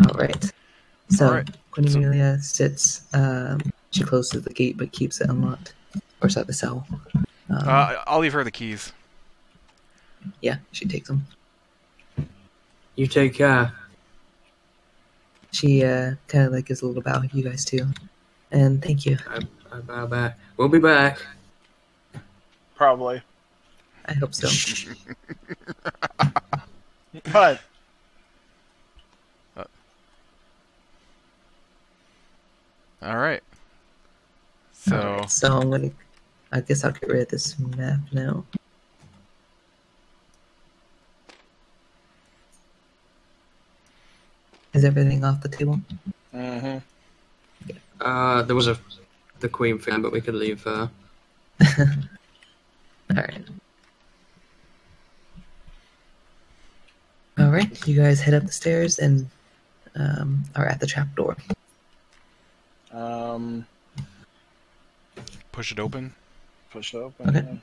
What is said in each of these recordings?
All right. So, Alright. Cornelia sits. She closes the gate but keeps it unlocked. Or sorry, the cell. I'll leave her the keys. Yeah, she takes them. You take care. She kind of like gives a little bow to you guys too. And thank you. I bow back. We'll be back. Probably. I hope so. But Alright. So... Alright, so I'm gonna... I guess I'll get rid of this map now. Is everything off the table? mm-hmm. There was the queen thing, but we could leave her. Alright. Alright, you guys head up the stairs and are at the trapdoor. Push it open. Push it open. Okay.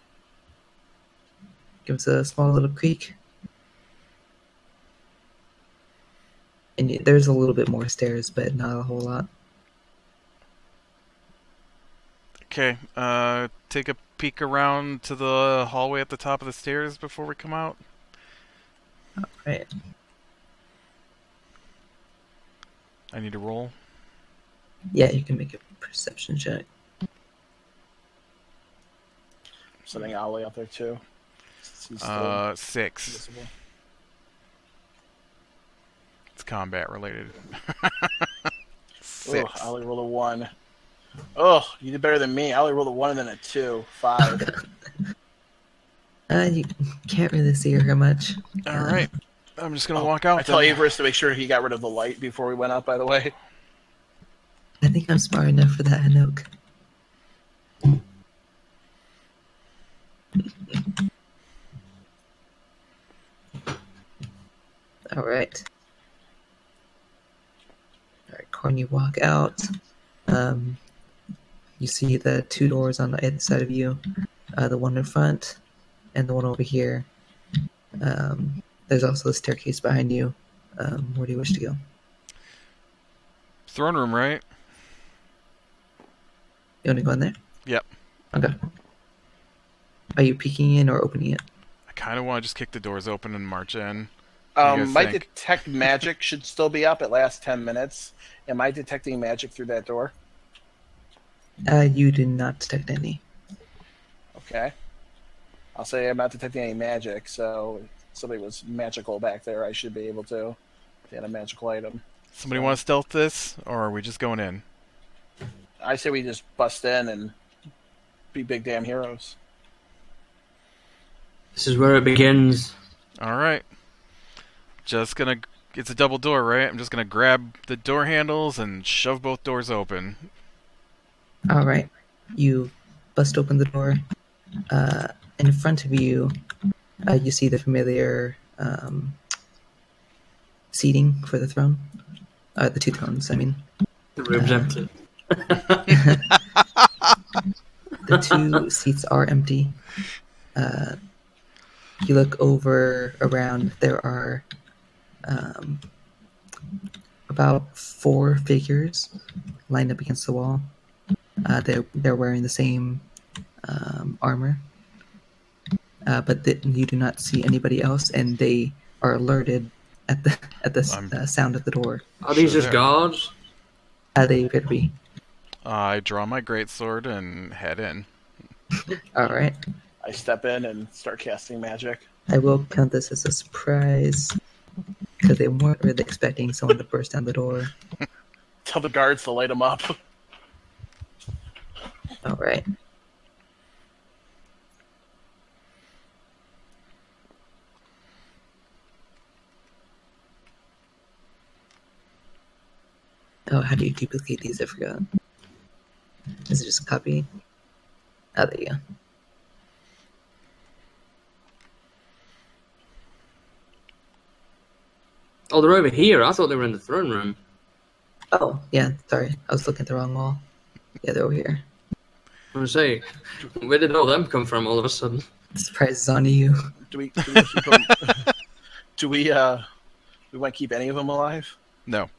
Gives a small little creak. And there's a little bit more stairs, but not a whole lot. Okay, take a peek around to the hallway at the top of the stairs before we come out. Alright. I need to roll. Yeah, you can make a perception check. Sending Ollie out there too. He's still 6. invisible. It's combat related. Ugh, 6. Ollie rolled a 1. Oh, you did better than me. Ollie rolled a 1 and then a 2. 5. You can't really see her much. Alright. I'm just gonna walk out. I tell then. Averis to make sure he got rid of the light before we went up, by the way. I think I'm smart enough for that, Hanok. Alright. Alright, Corn, you walk out. You see the 2 doors on the other side of you. The one in front and the one over here. There's also the staircase behind you. Where do you wish to go? Throne room, right? You want to go in there? Yep. Okay. Are you peeking in or opening it? I kind of want to just kick the doors open and march in. What do you guys My think? detect magic should still be up. It lasts 10 minutes. Am I detecting magic through that door? You do not detect any. Okay. I'll say I'm not detecting any magic, so if somebody was magical back there, I should be able to. If they had a magical item. Somebody want to stealth this, or are we just going in? I say we just bust in and be big damn heroes. This is where it begins. Alright. Just gonna... It's a double door, right? I'm just gonna grab the door handles and shove both doors open. Alright. You bust open the door. In front of you, you see the familiar seating for the throne. The 2 thrones, I mean. The room's empty. The 2 seats are empty. You look around, there are about 4 figures lined up against the wall. They're wearing the same armor. But you do not see anybody else, and they are alerted at the sound of the door. Are these Sure just there. guards? They appear to be. I draw my greatsword and head in. Alright. I step in and start casting magic. I will count this as a surprise, because they weren't really expecting someone to burst down the door. Tell the guards to light them up. Alright. Oh, how do you duplicate these? I forgot. Is it just a copy? Oh, there you go. Oh, they're over here. I thought they were in the throne room. Oh, yeah, sorry. I was looking at the wrong wall. Yeah, they're over here. I was saying, where did all them come from all of a sudden? The surprise is on you. Do we keep them? Do we want to keep any of them alive? No.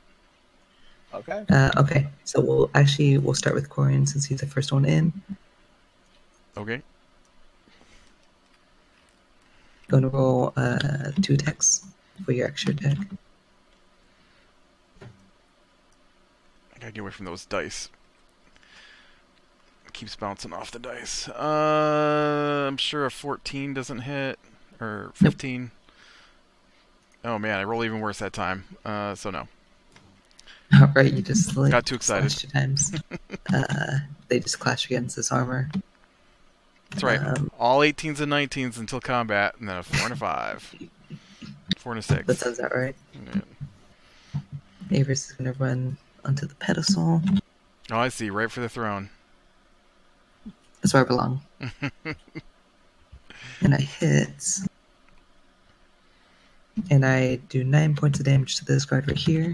Okay. Okay, so we'll start with Corian since he's the first one in. Okay. Going to roll 2 attacks for your extra attack. I gotta get away from those dice. It keeps bouncing off the dice. I'm sure a 14 doesn't hit. Or 15. Nope. Oh man, I roll even worse that time. So no. Alright, you just like, Got too excited. slash 2 times. They just clash against this armor. That's right. All 18s and 19s until combat, and then a 4 and a 5. 4 and a 6. That sounds about right. Yeah. Avis is going to run onto the pedestal. Oh, I see. Right for the throne. That's where I belong. And I hit. And I do 9 points of damage to this guard right here.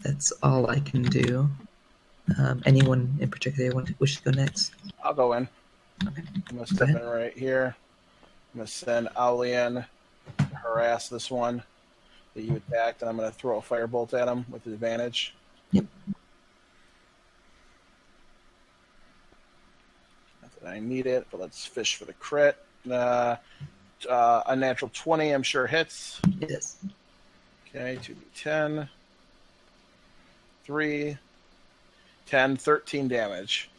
That's all I can do. Anyone in particular wish to go next? I'll go in. Okay. I'm going to step in right here. I'm going to send Owly in to harass this one that you attacked, and I'm going to throw a firebolt at him with advantage. Yep. Not that I need it, but let's fish for the crit. A natural 20, I'm sure hits. It is. Okay, 2d10. 3, 10, 13 damage.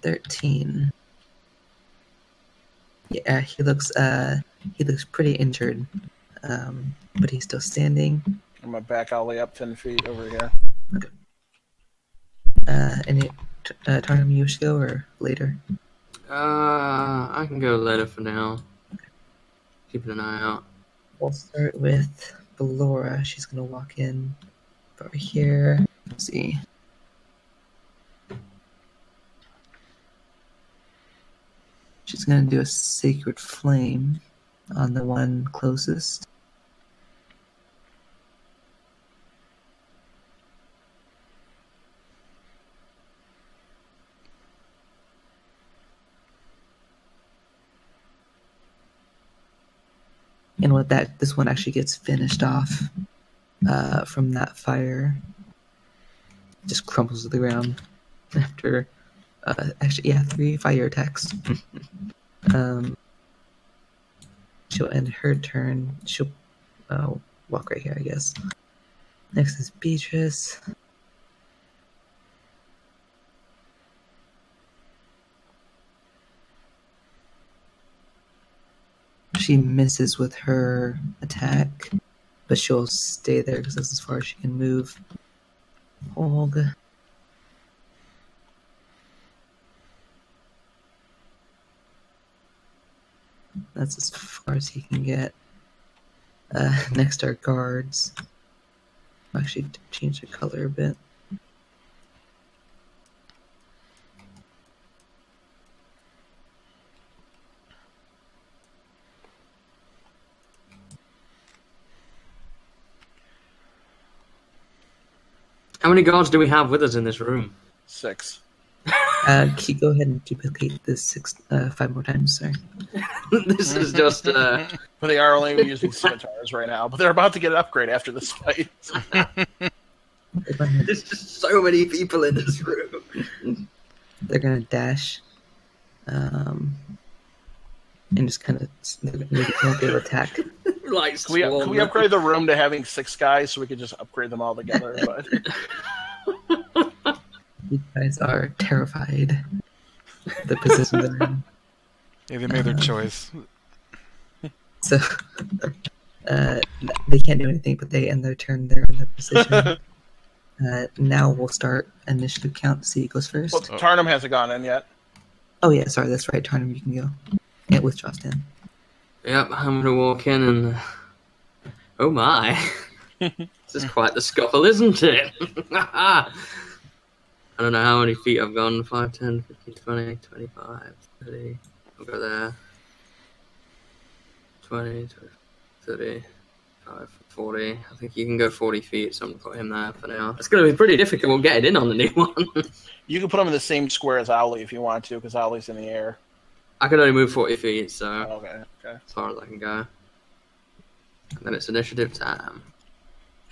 13. Yeah, he looks pretty injured, but he's still standing. I'm going to back Ollie up 10 feet over here. Okay. Any Tarnum, you wish to go or later? I can go later for now. Keeping an eye out. We'll start with Ballora. She's gonna walk in over here. Let's see. She's gonna do a Sacred Flame on the one closest. And with that, this one actually gets finished off from that fire. Just crumbles to the ground after, actually, yeah, 3 fire attacks. She'll end her turn. She'll walk right here, I guess. Next is Beatrice. She misses with her attack, but she'll stay there because that's as far as she can move. Holg. That's as far as he can get. Next are guards. I'll actually change the color a bit. How many guards do we have with us in this room? 6. Go ahead and duplicate this 5 more times, sorry. This is just... But they are only using scimitars right now, but they're about to get an upgrade after this fight. There's just so many people in this room. They're gonna dash. And just kind of make an attack. Like, Can we upgrade the room to having 6 guys so we could just upgrade them all together? But You guys are terrified. The position they're in. Yeah, they made their choice. So they can't do anything, but they end their turn there in their position. Now we'll start initiative count to see who goes first. well, Tarnum hasn't gone in yet. Oh yeah, sorry, that's right. Tarnum, you can go. Yeah, with Justin. Yep, I'm gonna walk in and... Oh my. This is quite the scuffle, isn't it? I don't know how many feet I've gone. 5, 10, 15, 20, 25, 30. I'll go there. 20, 35, 40. I think you can go 40 feet, so I'm going to put him there for now. It's going to be pretty difficult getting in on the new one. You can put them in the same square as Owly if you want to, because Owly's in the air. I can only move 40 feet, so Okay. as far as I can go. And then it's initiative time.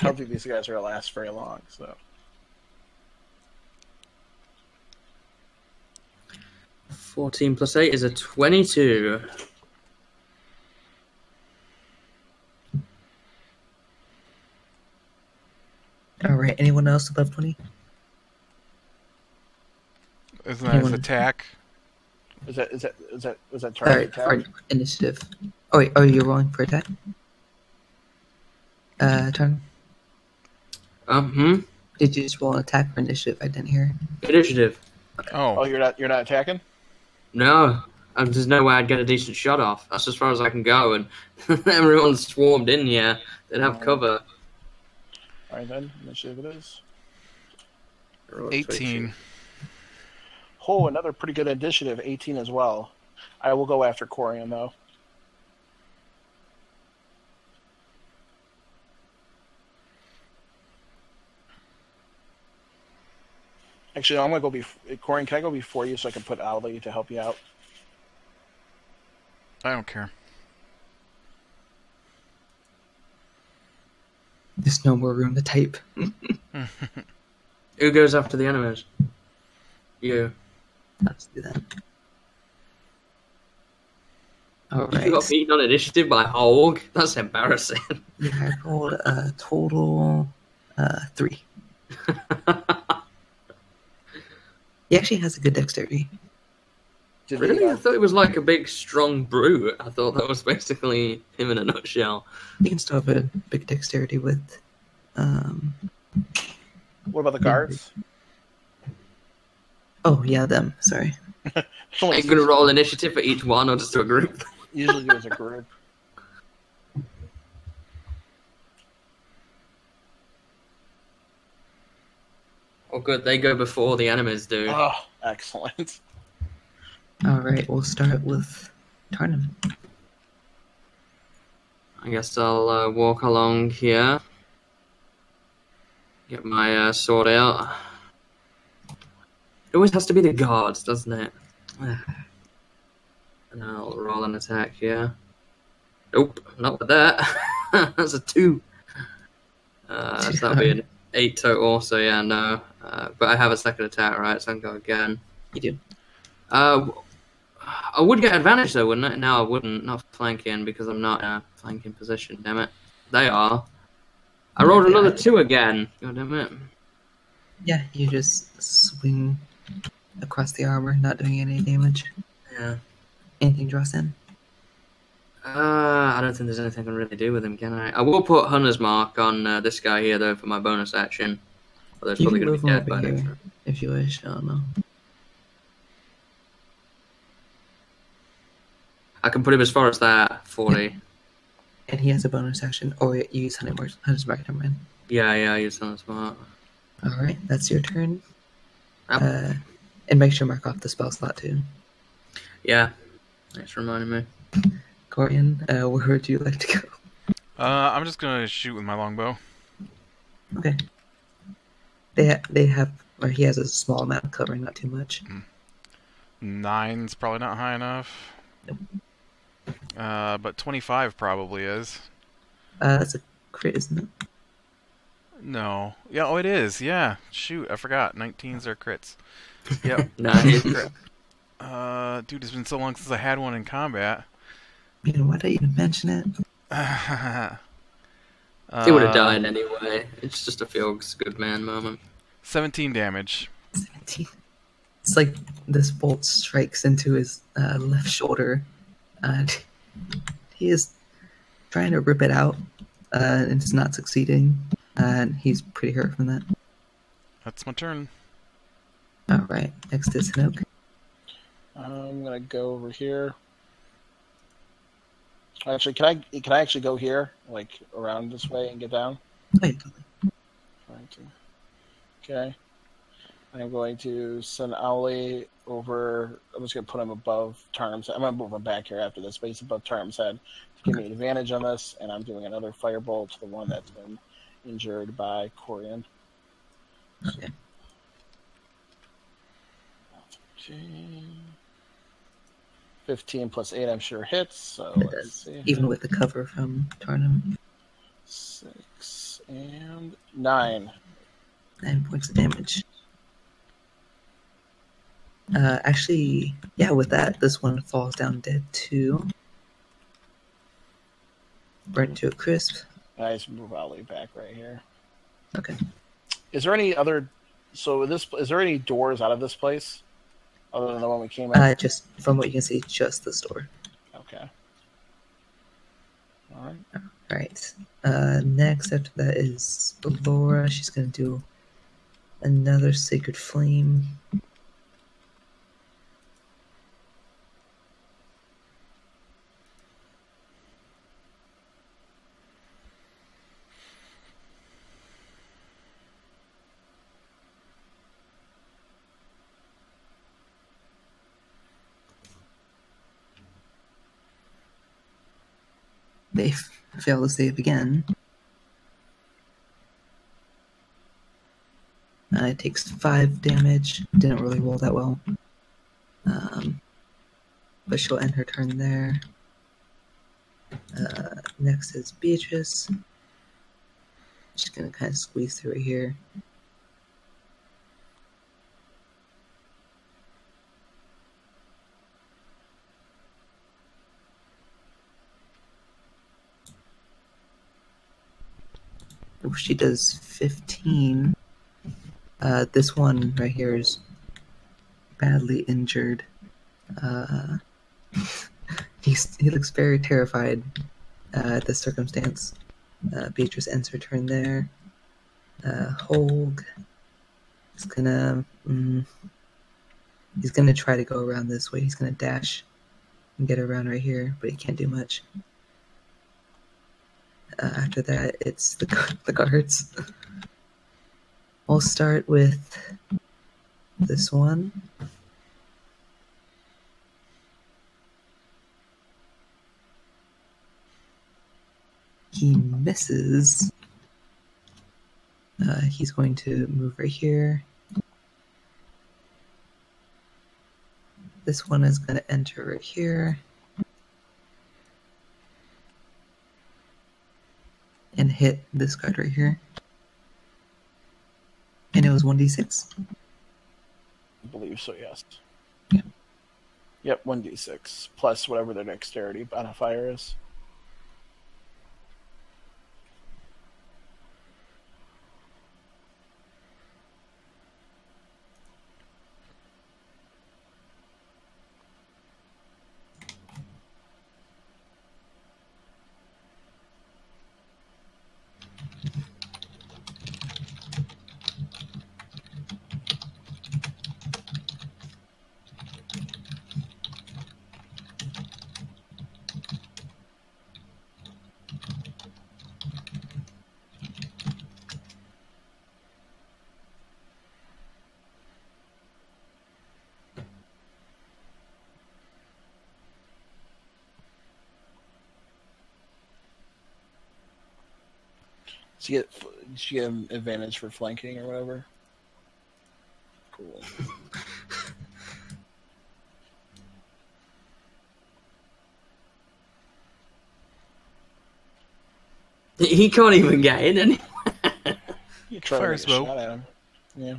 I don't think these guys are going to last very long. So 14 plus 8 is a 22. All right. Anyone else above 20? Isn't that his Anyone- attack? is that All target right, attack? for initiative. Oh wait, are you rolling for attack? Turn. Did you just roll an attack for initiative? I didn't hear. Initiative. Oh, Oh, you're not attacking? No, there's no way I'd get a decent shot off. That's as far as I can go, and everyone's swarmed in here. They'd have cover. All right then, initiative it is. 18. Oh, another pretty good initiative, 18 as well. I will go after Corian though. Actually, I'm gonna go Corian, can I go before you so I can put Ali to help you out? I don't care. There's no more room to type. Who goes after the enemies? You. Let's do that. All right. You got beaten on initiative by Olg? That's embarrassing. Yeah, I rolled a total 3. He actually has a good dexterity. Did Really? he, I thought it was like a big, strong brute. I thought that was basically him in a nutshell. You can still have a big dexterity with. what about the guards? Oh yeah, them. Sorry. Are you going to roll initiative for each one or just do a group? Usually do as a group. Oh, good. They go before the enemies do. Oh, excellent. All right, we'll start with Tarnum. I guess I'll walk along here. Get my sword out. It always has to be the guards, doesn't it? And I'll roll an attack here. Nope, not with that. That's a 2. So that'll be an 8 total, so yeah, no. But I have a second attack, right? So I can go again. You do. I would get advantage though, wouldn't I? No, I wouldn't. Not flanking because I'm not in a flanking position. Damn it. They are. I rolled another 2 again. God damn it. Yeah, you just swing across the armor, not doing any damage. Yeah. Anything draws in. I don't think there's anything I can really do with him, can I? I will put Hunter's Mark on this guy here though for my bonus action. Although it's You probably can going to move be him dead over by here next. if you wish. I don't know. I can put him as far as that, 40. And he has a bonus action, or you use Hunter's Mark. Never mind. Yeah, I use Hunter's Mark. All right, that's your turn. Yep. And make sure to mark off the spell slot too. Yeah. Thanks for reminding me. Corian, where would you like to go? I'm just gonna shoot with my longbow. Okay. They have, or he has a small amount of cover, not too much. 9's probably not high enough. Nope. But 25 probably is. That's a crit, isn't it? No. Yeah, oh, it is. Yeah. Shoot, I forgot. 19s are crits. Yep. Nice. Dude, it's been so long since I had one in combat. Man, why did I even mention it? He would have died anyway. It's just a feels good man moment. 17 damage. 17. It's like this bolt strikes into his left shoulder, and he is trying to rip it out, and it's not succeeding, and he's pretty hurt from that. That's my turn. All right, next is Hinook. I'm gonna go over here. Actually, can I actually go here, like around this way and get down? Wait, Okay. I'm going to send Owly over. I'm just going to put him above Tarnum's head. I'm going to move him back here after this, but he's above Tarnum's head to give me an advantage on this, and I'm doing another firebolt to the one that's been injured by Corian. okay. 15 plus 8, I'm sure hits. So It let's does, see. even with the cover from Tarnum. 6 And 9. 9 points of damage. Actually, yeah, with that, this one falls down dead too. Burnt to a crisp. Nice, move Ali back right here. Okay. Is there any other? So is there any doors out of this place other than the one we came out? Just from what you can see, just the store. Okay. All right. All right. Next after that is Laura. She's gonna do another Sacred Flame. They fail to save again. It takes 5 damage. Didn't really roll that well. But she'll end her turn there. Next is Beatrice. She's going to kind of squeeze through it here. Oh, she does 15. This one right here is badly injured. He looks very terrified at this circumstance. Beatrice ends her turn there. Holg is gonna he's gonna try to go around this way. He's gonna dash and get around right here, but he can't do much. After that, it's the guards. We'll start with this one. He misses. He's going to move right here. This one is going to enter right here. And hit this guard right here. And it was 1d6. I believe so, yes. Yeah. Yep, 1d6 plus whatever their dexterity modifier is. Did she get an advantage for flanking or whatever? Cool. He can't even get in anymore. You try Fire to get a smoke. shot at him. Yeah.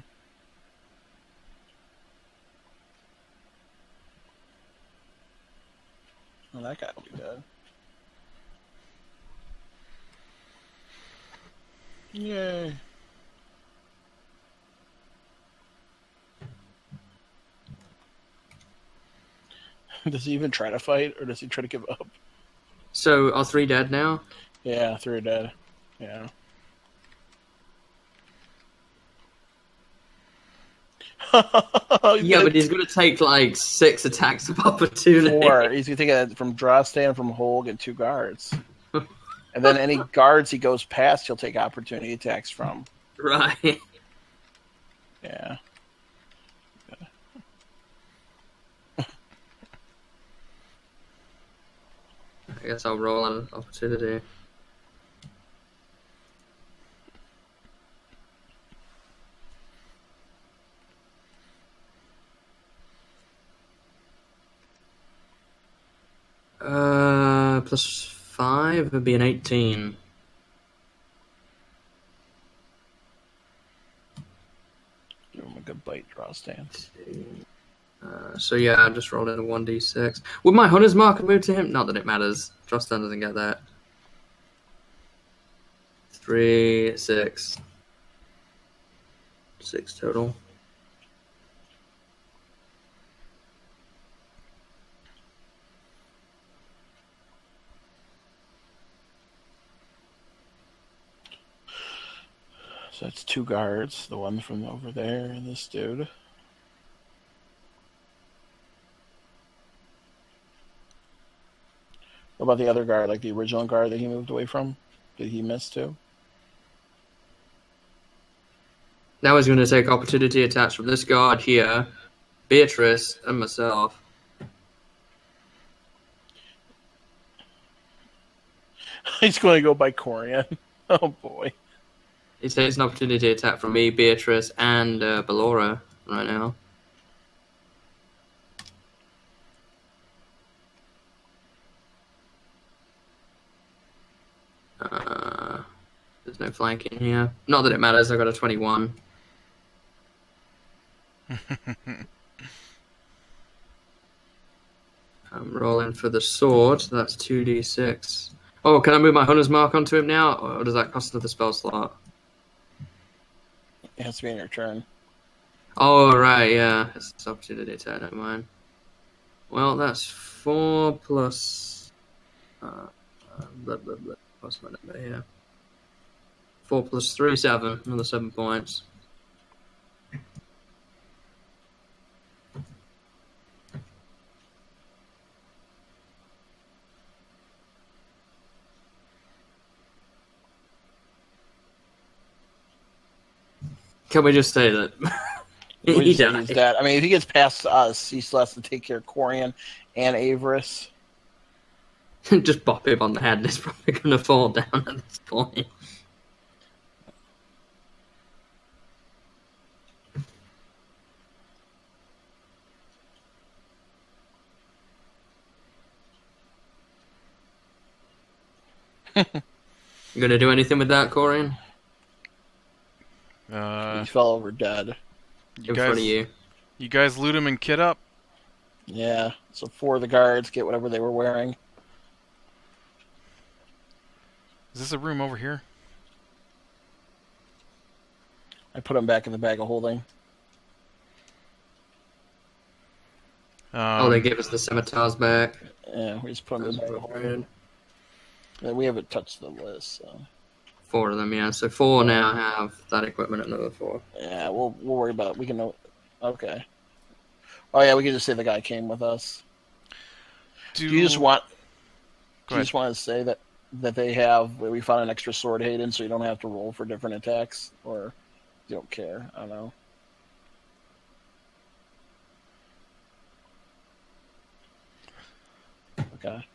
Well, that guy will be dead. Yay. Does he even try to fight, or does he try to give up? So, are 3 dead now? Yeah, 3 are dead. Yeah. Yeah, but he's going to take like 6 attacks of opportunity. 4. He's going to take it from draw stand, from Holg, and 2 guards. And then any guards he goes past, he'll take opportunity attacks from. Right. Yeah. I guess I'll roll on opportunity. Plus 5 would be an 18. a good bite draw stance. So yeah, I just rolled in a 1d6. Would my hunter's mark move to him? Not that it matters. Drostan doesn't get that. 3, 6. 6 total. So that's 2 guards. The one from over there and this dude. What about the other guard, like the original guard that he moved away from? Did he miss too? Now he's going to take opportunity attacks from this guard here, Beatrice, and myself. He's going to go by Corian. Oh boy. He takes an opportunity attack from me, Beatrice, and Ballora right now. There's no flanking here. Not that it matters, I got a 21. I'm rolling for the sword, so that's 2d6. Oh, can I move my hunter's mark onto him now, or does that cost another spell slot? It has to be in your turn. Oh, right, yeah. It's an opportunity attack, never mind. Well, that's 4 plus... What's my number here? 4 plus 3, 7. Another 7 points. Can we just say that he died? That. I mean, if he gets past us, he still has to take care of Corian and Averis. Just bop him on the head and it's probably going to fall down at this point. You going to do anything with that, Corian? He fell over dead. In front of you. You guys loot him and kit up? Yeah, so 4 of the guards get whatever they were wearing. Is this a room over here? I put them back in the bag of holding. They gave us the scimitars back. Yeah, we just put them in the bag of holding. And we haven't touched the list, so... 4 of them, yeah. So 4 now have that equipment, another 4. Yeah, we'll worry about it. We can know... Okay. Oh, yeah, we can just say the guy came with us. Do you just want... Do you just want to say that they have... We found an extra sword, Hayden, so you don't have to roll for different attacks? Or you don't care? I don't know. Okay.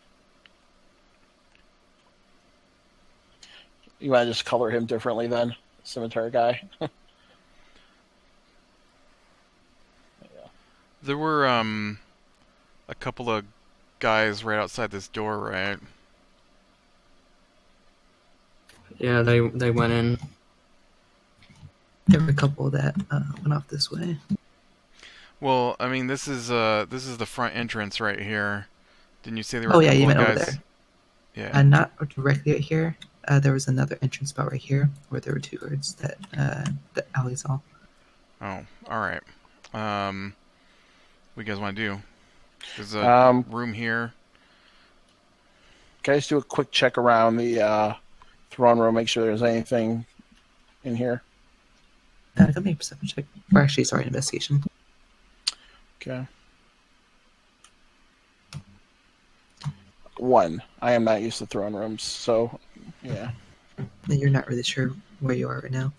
You want to just color him differently then? Scimitar guy? Yeah. There were a couple of guys right outside this door, right? Yeah, they went in. There were a couple that went off this way. Well, I mean, this is the front entrance right here. Didn't you say there were? Oh a yeah, couple you of meant guys? over there. Yeah. Not directly right here. There was another entrance spot right here where there were 2 guards that Ali saw. Oh, all right. What do you guys want to do? There's a room here. Can I just do a quick check around the throne room, make sure there's anything in here? Go make a perception check. Or actually, sorry, investigation. Okay. 1. I am not used to throne rooms, so yeah. You're not really sure where you are right now.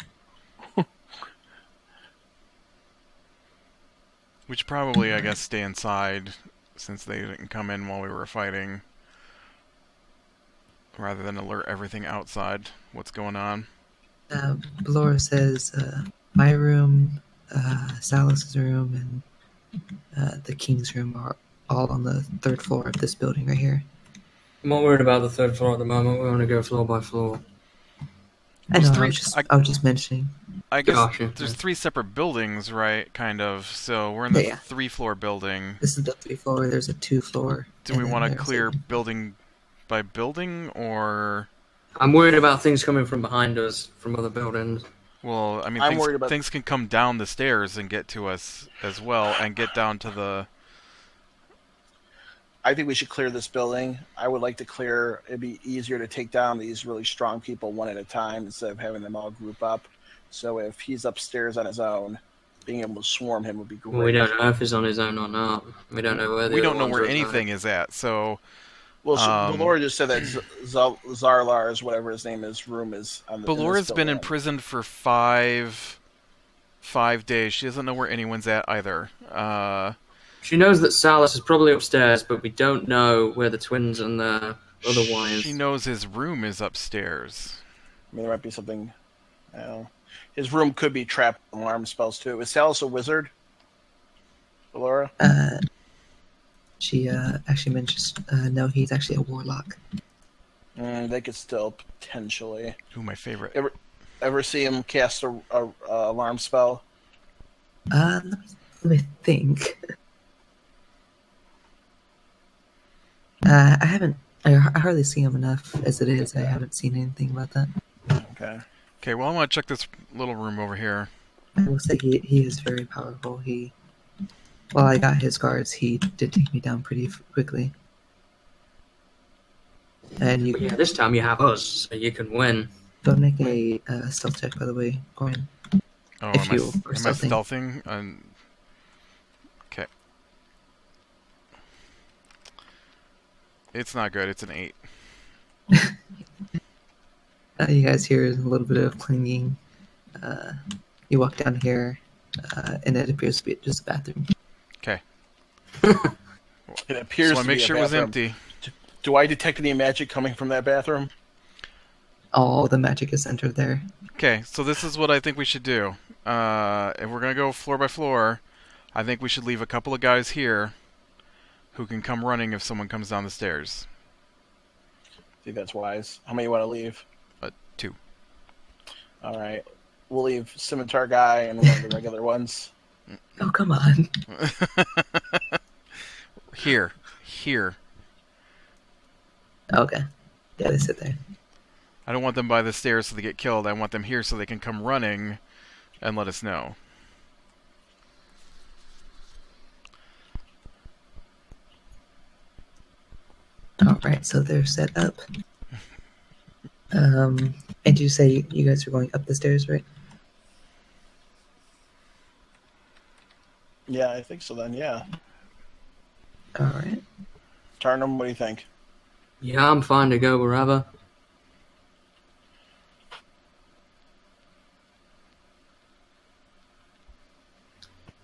We should probably, I guess, stay inside since they didn't come in while we were fighting, rather than alert everything outside. What's going on? Ballora says my room, Salus's room, and the king's room are all on the 3rd floor of this building right here. I'm not worried about the 3rd floor at the moment. We want to go floor by floor. I know. I was just mentioning. I guess Gotcha. there's 3 separate buildings, right? Kind of. So we're in the Yeah. 3-floor building. This is the 3-floor. There's a 2-floor. Do we want to clear building by building, or? I'm worried about things coming from behind us from other buildings. Well, I mean, I'm worried about- things can come down the stairs and get to us as well, and get down to the. I think we should clear this building. I would like to clear. It'd be easier to take down these really strong people one at a time instead of having them all group up. So if he's upstairs on his own, being able to swarm him would be great. Well, we don't know if he's on his own or not. We don't know where. We don't know where anything is at. So. Well, Laura just said that Zarlar's, whatever his name is, room is on the. Balora's been imprisoned for 5 days. She doesn't know where anyone's at either. She knows that Salas is probably upstairs, but we don't know where the twins and the other wives. She knows his room is upstairs. I mean, there might be something. I don't know. His room could be trapped with alarm spells too. Is Salas a wizard? Laura? She actually mentions no, he's actually a warlock. They could still potentially. Ooh, my favorite. Ever see him cast a alarm spell? Let me think. I haven't. I hardly see him enough as it is. I haven't seen anything about that. Okay. Okay, well, I want to check this little room over here. I will say he is very powerful. While I got his guards, he did take me down pretty quickly. And you But yeah, this time you have us, so you can win. don't make a stealth check, by the way, Corin. Oh, If am you I were stealthing. stealthing? Okay. It's not good. It's an 8. You guys hear a little bit of clanging. You walk down here, and it appears to be just a bathroom. Okay. It appears So I to make be a sure it was bathroom. empty. Do I detect any magic coming from that bathroom? All the magic is centered there. Okay, so this is what I think we should do. If we're going to go floor by floor, I think we should leave a couple of guys here who can come running if someone comes down the stairs. I think that's wise. How many you want to leave? 2. All right. We'll leave Scimitar Guy and one of the regular ones. Oh, come on. Here. Okay. Yeah, they sit there. I don't want them by the stairs so they get killed. I want them here so they can come running and let us know. Alright, so they're set up. And you say you guys are going up the stairs, right? Yeah, I think so then, yeah. Alright. Tarnum, what do you think? Yeah, I'm fine to go wherever.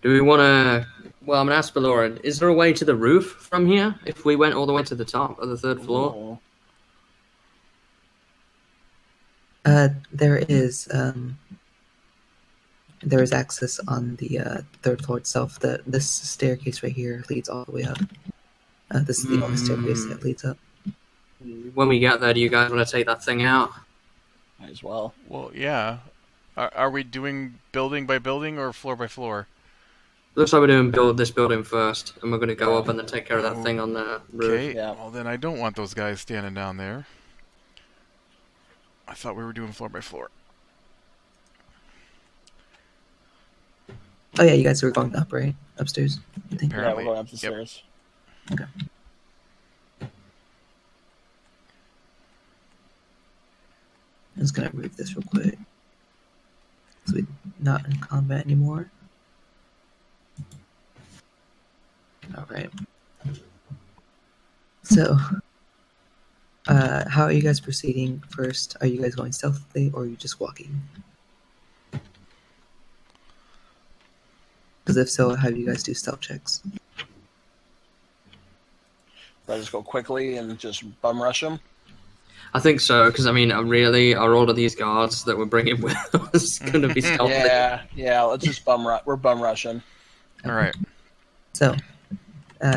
Do we want to... Well, I'm going to ask Ballora, is there a way to the roof from here if we went all the way to the top of the 3rd floor? Ooh. There is access on the 3rd floor itself. This staircase right here leads all the way up. This is the only staircase that leads up. When we get there, do you guys want to take that thing out? Might as well. Well, yeah. Are we doing building by building or floor by floor? Looks like we're doing this building first, and we're going to go up and then take care of that thing on the roof. Okay, Yeah. well then I don't want those guys standing down there. I thought we were doing floor by floor. Oh yeah, you guys were going up, right? Upstairs, I think. Yeah, Apparently. we're going up the Yep. stairs. Okay. I'm just gonna move this real quick. So we're not in combat anymore. Alright. So, how are you guys proceeding first? Are you guys going stealthily or are you just walking? Because if so, how do you guys do stealth checks? I just go quickly and just bum rush them. I think so, because I mean, really, are all of these guards that we're bringing with us going to be stealthy? Yeah. Let's just we're bum rushing. All right. So,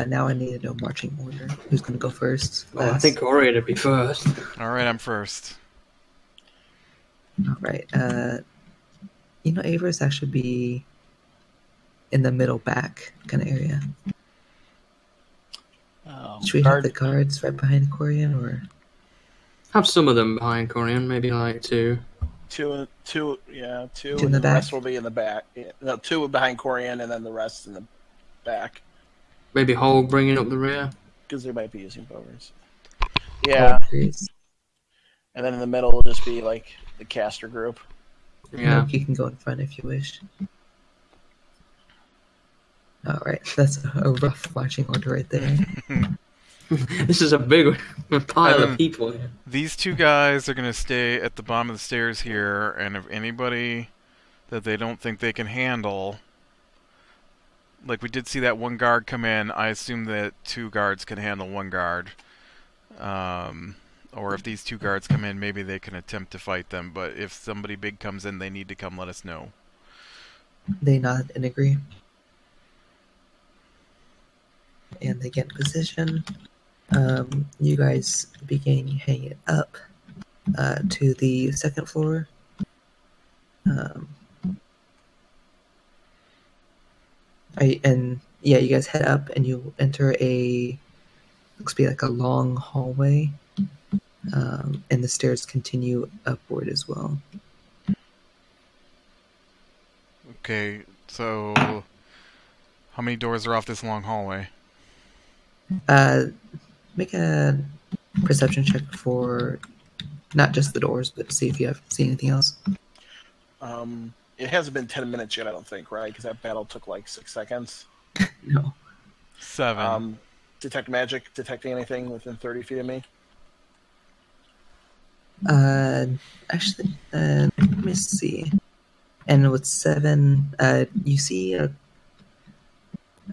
now I need to know marching order. Who's going to go first? Well, I think Corey would be first. All right, I'm first. Alright, Avers actually be in the middle back kind of area. Should we have the guards right behind Corian, or Have some of them behind Corian, maybe like two. Two, in and the the back? rest will be in the back. Yeah, no, two behind Corian, and then the rest in the back, Maybe Hog bringing up the rear. because they might be using bowers. Yeah, Grease? and then in the middle will just be like the caster group. Yeah. You can go in front if you wish. Alright, that's a rough marching order right there. This is a big pile of people here. These two guys are going to stay at the bottom of the stairs here, and if anybody that they don't think they can handle, like we did see that one guard come in, I assume that two guards can handle one guard. Or if these two guards come in, maybe they can attempt to fight them, but if somebody big comes in, they need to come let us know. They nod and agree. And they get in position. You guys begin hanging up to the second floor. You guys head up and you enter looks to be like a long hallway, and the stairs continue upward as well. Okay, so how many doors are off this long hallway? Make a perception check for not just the doors, but see if you have seen anything else. It hasn't been 10 minutes yet, I don't think, right? Because that battle took like 6 seconds. No. 7. Detect magic, detecting anything within 30 feet of me. Actually, let me see. And with 7, you see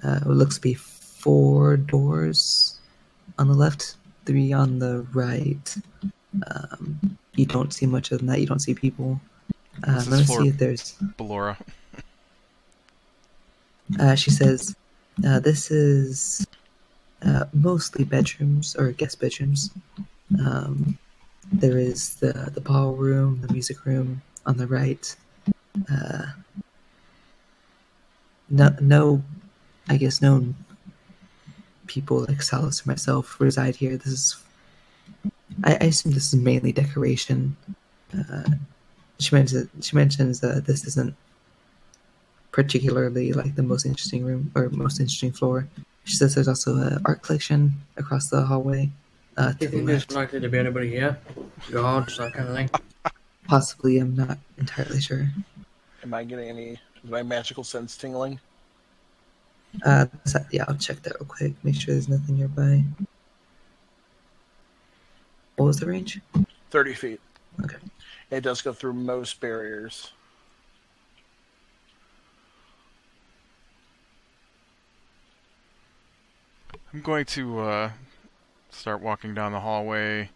what looks to be 4 doors on the left, 3 on the right. You don't see much of that. You don't see people. Let me see if there's... Ballora. She says, this is mostly bedrooms, or guest bedrooms. There is the ballroom, the music room on the right. No people like Salas or myself reside here. I assume this is mainly decoration. She mentions this isn't particularly like the most interesting room or most interesting floor. She says there's also an art collection across the hallway. Do To you the think there's left. likely to be anybody here? Guards, that kind of thing? Possibly, I'm not entirely sure. Am I getting any my magical sense tingling? I'll check that real quick. Make sure there's nothing nearby. What was the range? 30 feet. Okay. It does go through most barriers. I'm going to start walking down the hallway,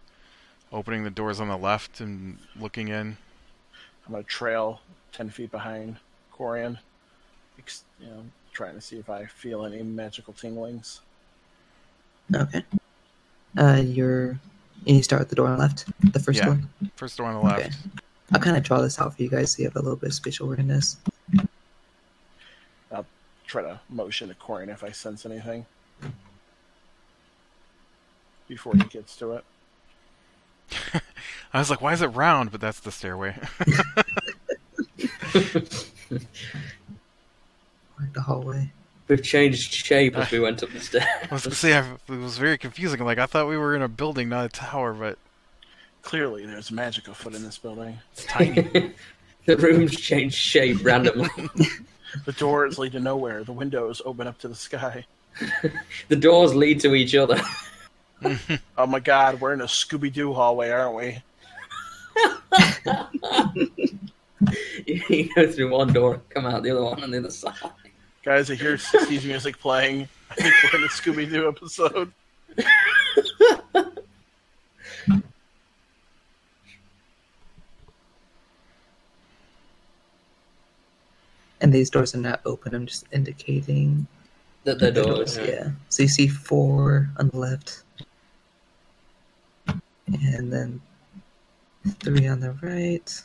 opening the doors on the left and looking in. I'm going to trail 10 feet behind Corian, trying to see if I feel any magical tinglings. Okay. You start with the door on the left? The first door? First door on the left. Okay. I'll kind of draw this out for you guys so you have a little bit of spatial awareness. I'll try to motion to Corian if I sense anything before he gets to it. I was like, why is it round? But that's the stairway. Like the hallway. We've changed shape as we went up the stairs. I was going to say, it was very confusing. Like, I thought we were in a building, not a tower, but Clearly, there's magic afoot in this building. it's tiny. The rooms change shape randomly. The doors lead to nowhere. The windows open up to the sky. The doors lead to each other. Oh my god, we're in a Scooby-Doo hallway, aren't we? You go through one door, come out the other one on the other side. Guys, I hear 60s music playing. I think we're in a Scooby-Doo episode. And these doors are not open. I'm just indicating The the doors. Yeah. So you see 4 on the left. And then 3 on the right.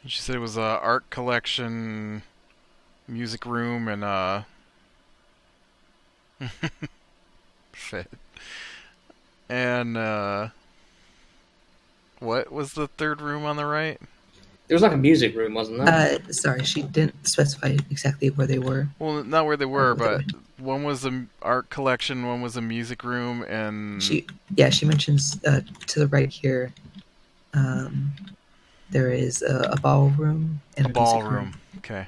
She said it was a art collection, music room, and shit. And what was the third room on the right? There was like a music room, wasn't there? Sorry, she didn't specify exactly where they were. Well, not where they were, Where they but one was an art collection, one was a music room, and She mentions to the right here. There is a ballroom and a a music ballroom. room. Okay.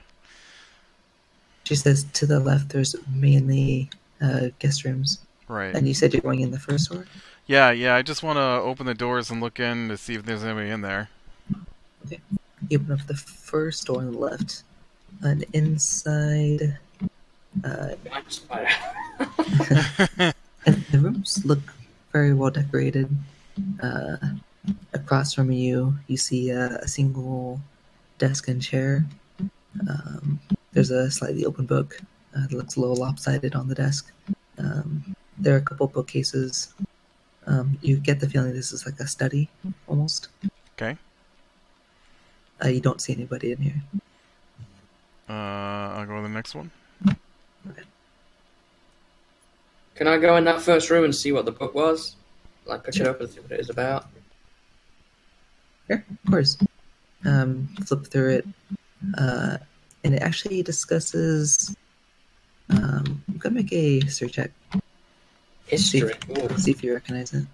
She says to the left there's mainly guest rooms. Right. And you said you're going in the first door? Yeah. I just want to open the doors and look in to see if there's anybody in there. Okay. You open up the first door on the left. And inside... Black spider. and the rooms look very well decorated. Across from you, you see a single desk and chair. There's a slightly open book that looks a little lopsided on the desk. There are a couple bookcases. You get the feeling this is like a study, almost. Okay. You don't see anybody in here. I'll go to the next one. Okay. Can I go in that first room and see what the book was? Like, pick it up and see what it is about? Sure, of course. Flip through it. And it actually discusses... I'm going to make a history check. History. Ooh. See if you recognize it.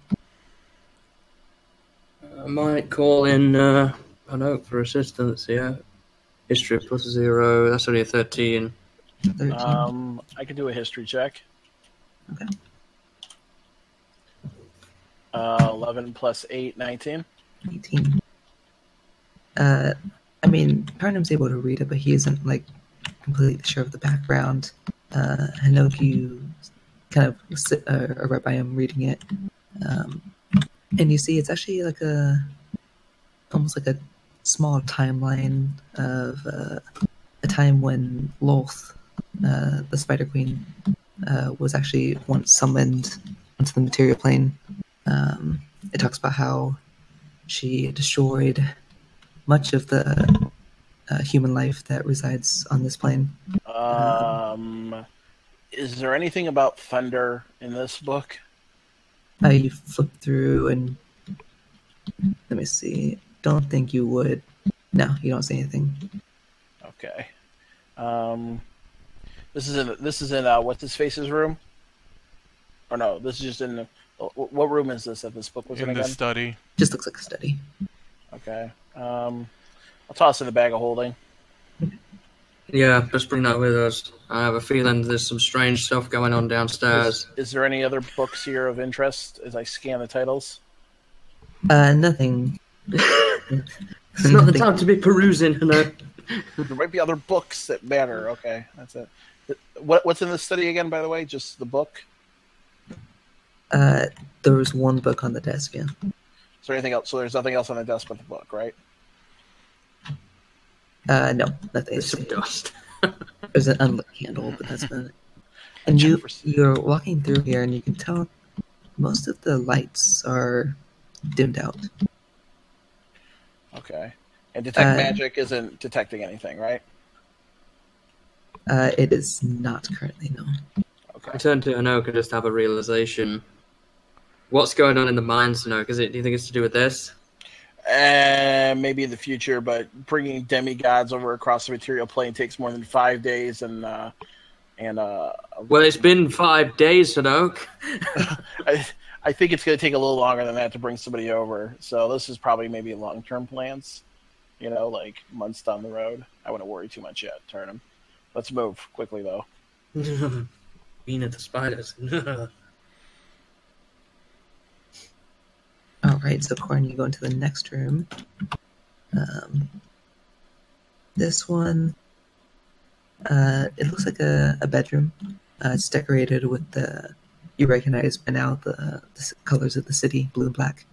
I might call in an oak for assistance, yeah. History plus 0, that's only a 13. 13. I can do a history check. Okay. 11 plus 8, 19. 18. I mean, Tarnum's able to read it, but he isn't, like, completely sure of the background. Hinoki kind of sit right by him reading it. And you see it's actually like almost like a small timeline of a time when Lolth, the Spider Queen, was actually once summoned onto the material plane. It talks about how she destroyed much of the human life that resides on this plane. Is there anything about thunder in this book? You flip through and let me see. Don't think you would. No, you don't see anything. Okay. This is in what's his face's room? Or no, this is just in the, what room is this that this book was in In the again? study. Just looks like a study. Okay. I'll toss in a bag of holding. Yeah, just bring that with us. I have a feeling there's some strange stuff going on downstairs. Is there any other books here of interest as I scan the titles? Nothing. It's not the time to be perusing, you know. There might be other books that matter. Okay, that's it. What's in the study again, by the way? Just the book? There was one book on the desk, yeah. Is there anything else? So there's nothing else on the desk but the book, right? No, nothing. There's some dust. There's an unlit candle, but that's about it. And you're walking through here, and you can tell most of the lights are dimmed out. Okay. And detect magic isn't detecting anything, right? It is not currently, no. I turn to Anoka and just have a realization. What's going on in the mines, Anoka? Do you think it's to do with this? Maybe in the future, but bringing demigods over across the material plane takes more than 5 days, and well, it's been 5 days, Anoka. I think it's going to take a little longer than that to bring somebody over. So this is probably maybe long-term plans, like months down the road. I wouldn't worry too much yet, Turnham. Let's move quickly, though. Being at the spiders. All right, so Corin, you go into the next room. This one, it looks like a bedroom. It's decorated with you recognize by now the colors of the city, blue and black.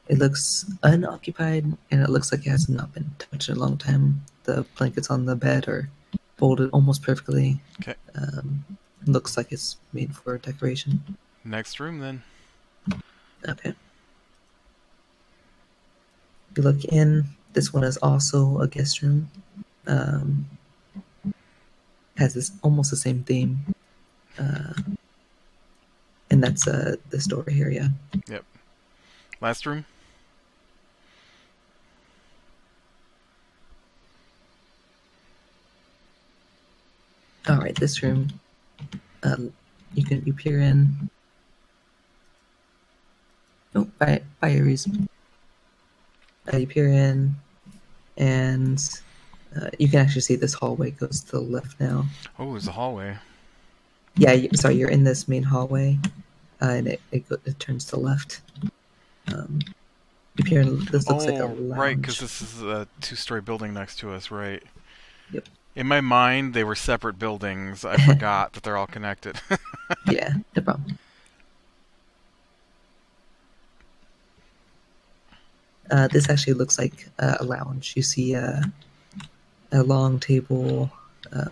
It looks unoccupied, and it looks like it has not been touched in a long time. The blankets on the bed are folded almost perfectly. Okay. Looks like it's made for decoration. Next room, then. Okay. You look in. This one is also a guest room. Has this almost the same theme, and that's this door here. Yeah. Yep. Last room. All right, this room. You peer in. Oh, by a reason. You peer in, and you can actually see this hallway goes to the left now. Oh, there's a hallway. Yeah, sorry, you're in this main hallway, and it turns to the left. You peer in, this looks like a lounge. Right, because this is a 2-story building next to us, right? Yep. In my mind, they were separate buildings. I forgot that they're all connected. Yeah, no problem. This actually looks like a lounge. You see a long table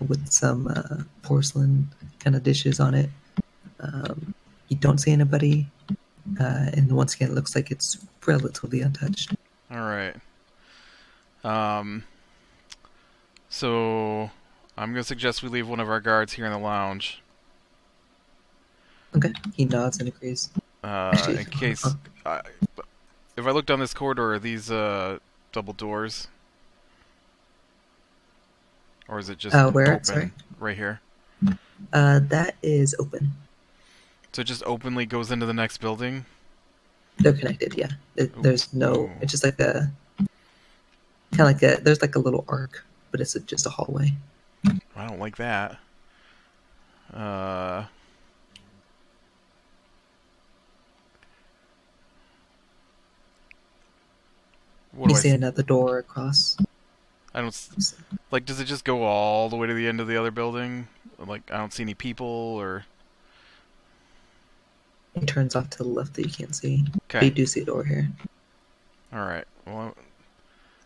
with some porcelain kind of dishes on it. You don't see anybody, and once again, it looks like it's relatively untouched. All right. So I'm going to suggest we leave one of our guards here in the lounge. Okay. He nods and agrees. In case... if I look down this corridor, are these double doors? Or is it just where? open? Sorry? Right here? That is open. So it just openly goes into the next building? They're connected, yeah. There's no... Ooh. It's just like a... Kind of like a... There's like a little arc, but it's just a hallway. I don't like that. You see another door across. I don't... Like, does it just go all the way to the end of the other building? Like, I don't see any people, or... It turns off to the left that you can't see. Okay. But you do see a door here. Alright, well...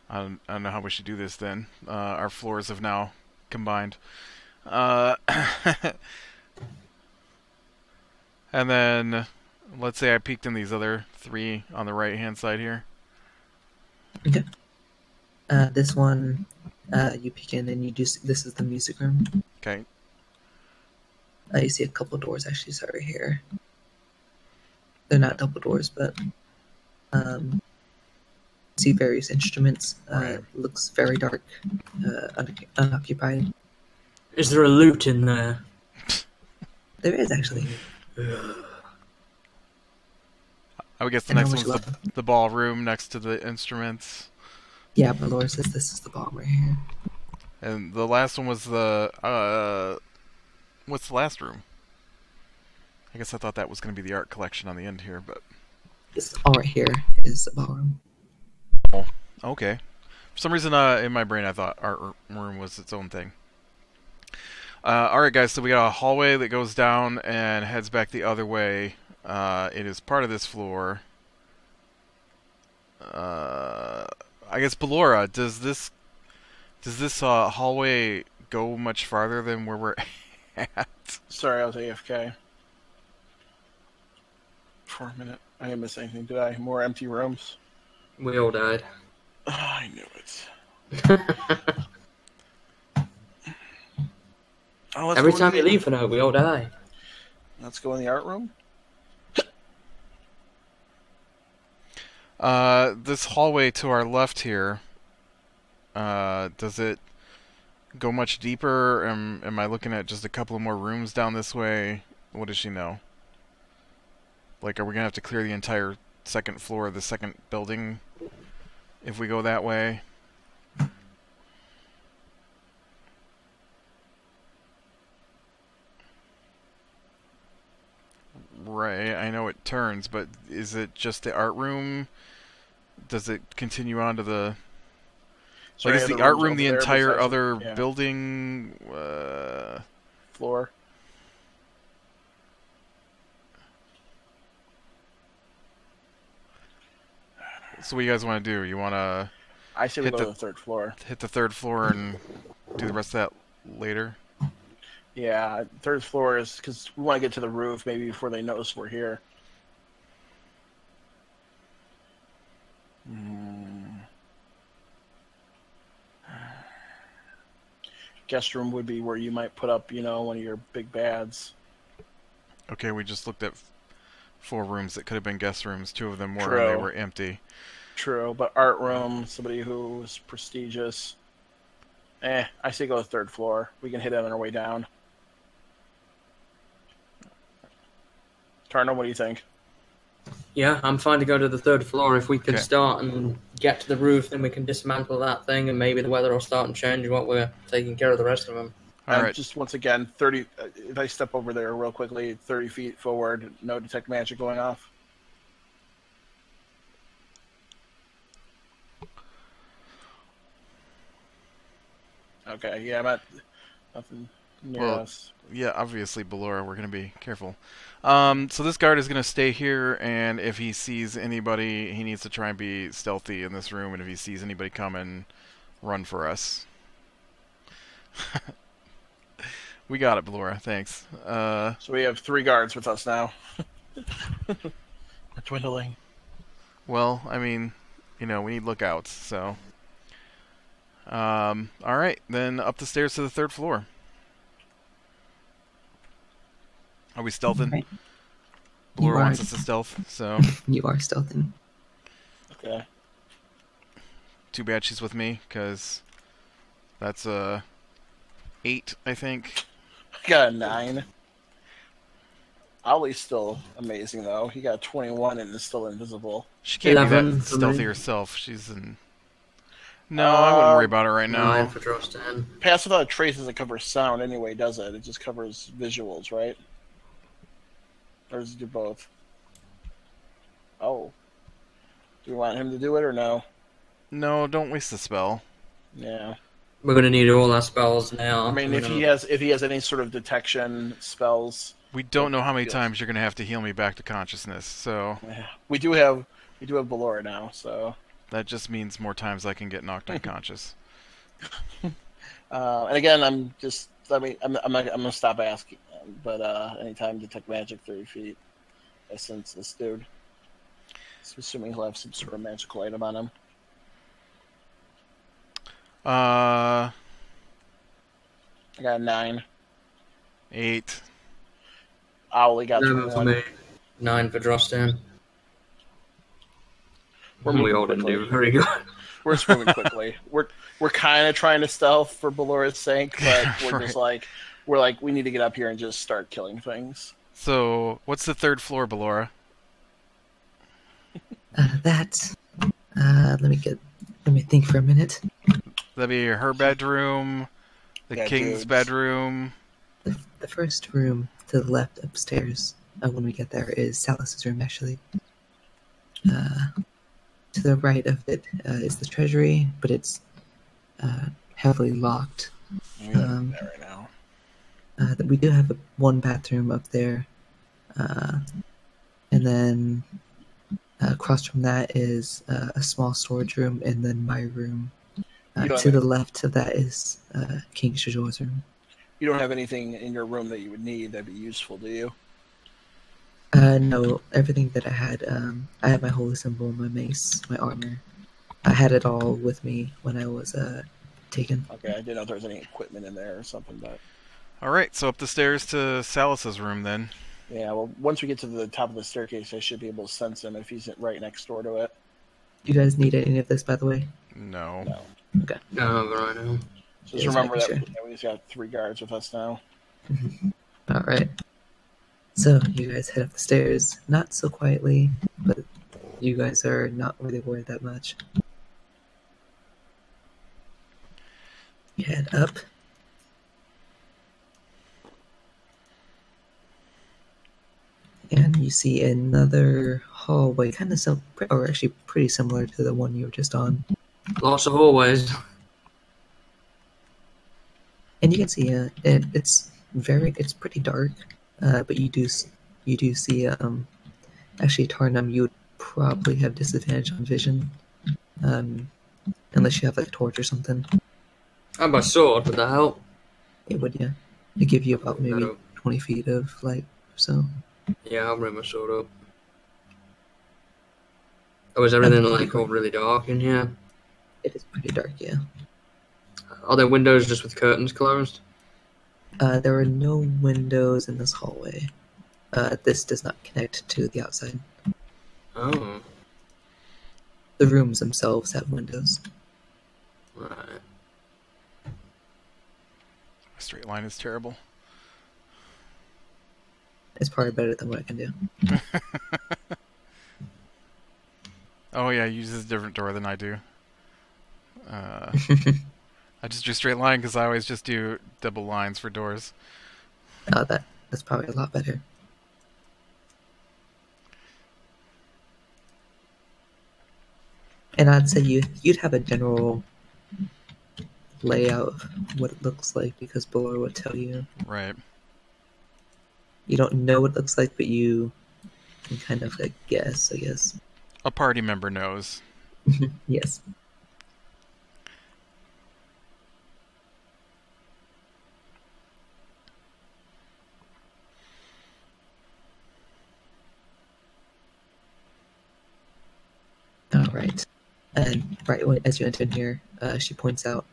I don't know how we should do this then. Our floors have now combined. And then, let's say I peeked in these other 3 on the right-hand side here. Okay. This one, you peek in and you do see, this is the music room. Okay. You see a couple doors actually start right here. They're not double doors, but you see various instruments. Right. Looks very dark, unoccupied. Is there a loot in there? There is actually. I would guess the And how next much one's the ballroom next to the instruments. Yeah, but Laura says this is the ballroom right here. And the last one was the... what's the last room? I guess I thought that was going to be the art collection on the end here, but... This all right here is the ballroom. Oh, okay. For some reason, in my brain, I thought art room was its own thing. Alright, guys, so we got a hallway that goes down and heads back the other way. It is part of this floor. I guess, Ballora, does this hallway go much farther than where we're at? Sorry, I was AFK. For a minute. I didn't miss anything, did I? More empty rooms? We all died. Oh, I knew it. Every time you leave for now, we all die. Let's go in the art room. This hallway to our left here, does it go much deeper? Am I looking at just a couple of more rooms down this way? What does she know? Like, are we gonna have to clear the entire second floor of the second building if we go that way? Right, I know it turns, but is it just the art room? Does it continue on to the... Sorry, like, is are the art room rooms the over there entire besides other yeah. building? Floor? So what do you guys want to do? You want to I say we Hit go the- to the third floor. hit the third floor and do the rest of that later? Yeah, third floor is because we want to get to the roof maybe before they notice we're here. Guest room would be where you might put up, one of your big bads. Okay, we just looked at 4 rooms that could have been guest rooms. 2 of them were, True. and they were empty. True, but art room, somebody who's prestigious. I say go to 3rd floor. We can hit it on our way down. Tarno, what do you think? Yeah, I'm fine to go to the 3rd floor. If we can Okay. start and get to the roof, then we can dismantle that thing, and maybe the weather will start and change while we're taking care of the rest of them. All right. Just once again, 30. If I step over there real quickly, 30 feet forward, no detect magic going off. Okay, yeah, I'm at nothing near Well, us. Yeah, obviously, Ballora, we're going to be careful. So this guard is going to stay here, and if he sees anybody, he needs to try and be stealthy in this room, and if he sees anybody coming, run for us. We got it, Ballora. Thanks. So we have 3 guards with us now. We're dwindling. Well, I mean, we need lookouts, so... Alright, then up the stairs to the 3rd floor. Are we stealthing? Right. Ballora You wants are. us to stealth, so... You are stealthing. Okay. Too bad she's with me, because that's a 8, I think. I got a 9. Ollie's still amazing, though. He got 21 and is still invisible. She can't be 11 that for stealthy me. herself. She's in... No, I wouldn't worry about it right now. 9 for Drostan. Pass Without a Trace doesn't cover sound anyway, does it? It just covers visuals, right? Or does it do both? Oh. Do we want him to do it or no? No, don't waste the spell. Yeah. We're going to need all our spells now. I mean, We're if gonna- he has any sort of detection spells, We don't know how many Yes. times you're going to have to heal me back to consciousness, so we do have Ballora now, so. that just means more times I can get knocked unconscious. And again, I'm gonna stop asking, but anytime detect magic 30 feet, I sense this dude. So assuming he'll have some sort of magical item on him. Uh, I got a 9. 8. Owlie got 11 for 21. me. 9 for Drostan. We're We moving all didn't quickly. do very good. We're just moving quickly. We're kind of trying to stealth for Ballora's sake, but we're just like we need to get up here and just start killing things. So, what's the 3rd floor, Ballora? Let me think for a minute. That'd be her bedroom, the Yeah, king's dudes. bedroom. The first room to the left upstairs, when we get there, is Salus's room, actually. To the right of it is the treasury, but it's heavily locked. I'm gonna Um, do that right now. We do have one bathroom up there. And then across from that is a small storage room, and then my room. You don't To have the left of that is King Shajor's room. You don't have anything in your room that you would need that'd be useful, do you? No, everything that I had my holy symbol, my mace, my armor. I had it all with me when I was taken. Okay, I didn't know if there was any equipment in there or something, but Alright, so up the stairs to Salus's room then. yeah. Well, once we get to the top of the staircase, I should be able to sense him if he's right next door to it. You guys need any of this, by the way? No. No. Okay. No, but right now. Just Yes, remember that making we've got 3 guards with us now. All right. So you guys head up the stairs, not so quietly, but you guys are not really worried that much. You head up. And you see another hallway, kind of or actually pretty similar to the one you were just on. Lots of hallways. And you can see it's pretty dark, but you do see actually Tarnum, you would probably have disadvantage on vision, unless you have like a torch or something. And my sword, would that help? It would, yeah. It give you about maybe No. 20 feet of light or so. Yeah, I'll bring my sword up. Oh, is everything like all really dark in here? It is pretty dark, yeah. Are there windows just with curtains closed? There are no windows in this hallway. This does not connect to the outside. Oh, The rooms themselves have windows. right. Straight line is terrible. It's probably better than what I can do. Oh yeah, he uses a different door than I do. I just do straight line because I always just do double lines for doors. Oh, that's probably a lot better. And I'd say you'd have a general layout of what it looks like because Buller would tell you. Right. You don't know what it looks like, but you can kind of like guess, I guess. A party member knows. Yes. All right. And as you enter in here, she points out.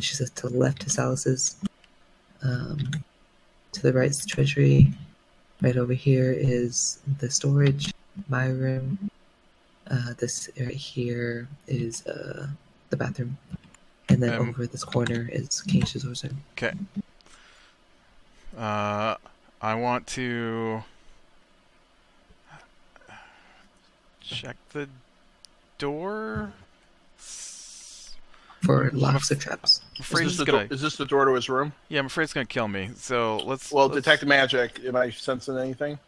She says to the left is Alice's. To the right is the treasury. Right over here is the storage, my room. This right here is the bathroom. And then over this corner is King Shizor's room. Okay. I want to check the door For locks or traps. I'm afraid Is it's gonna. this the door to his room? Yeah, I'm afraid it's gonna kill me. So let's. Well, detect magic. Am I sensing anything?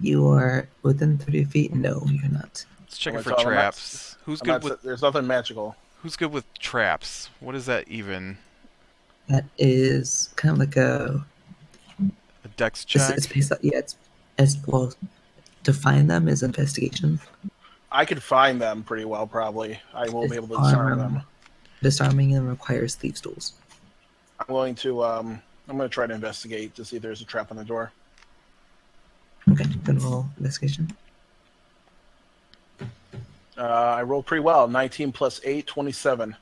You are within 30 feet? No, you're not. Let's check Oh, it for it's all traps. Who's good with? There's nothing magical. Who's good with traps? What is that even? That is kind of like a Dex check? It's based on, yeah, it's as well. To find them is investigation. I could find them pretty well, probably. I will be able to disarm them. Disarming them requires thieves' tools. I'm willing to. I'm going to try to investigate to see if there's a trap on the door. Okay, then roll investigation. I rolled pretty well. 19 plus 8, 27.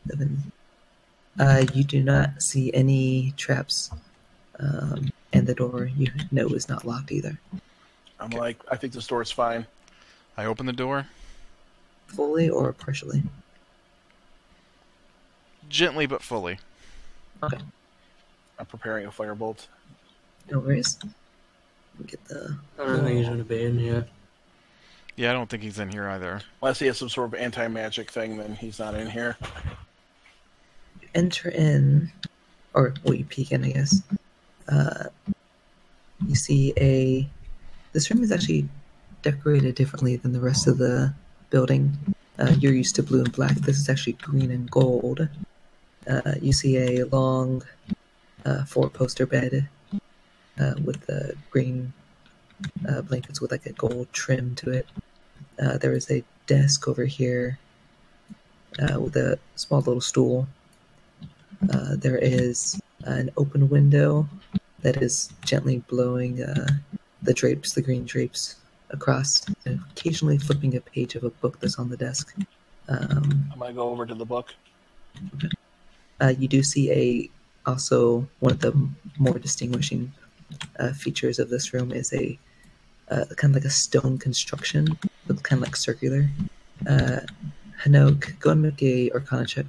7. You do not see any traps, and the door you know is not locked either. I'm like, I think this door's fine. I open the door. Fully or partially? Gently but fully. Okay, I'm preparing a firebolt. no worries. Get the. I don't think he's going to be in here. Yeah, I don't think he's in here either. Unless he has some sort of anti-magic thing, then he's not in here. Enter in, or well, you peek in, I guess. You see this room is actually decorated differently than the rest of the building. You're used to blue and black. This is actually green and gold. You see a long 4-poster bed with the green blankets with like a gold trim to it. There is a desk over here with a small little stool. There is an open window that is gently blowing the green drapes across, and occasionally flipping a page of a book that's on the desk. I'm going to go over to the book. You do see also one of the more distinguishing features of this room is a kind of like a stone construction, but kind of like circular. Hanok, go and make a Arcana check.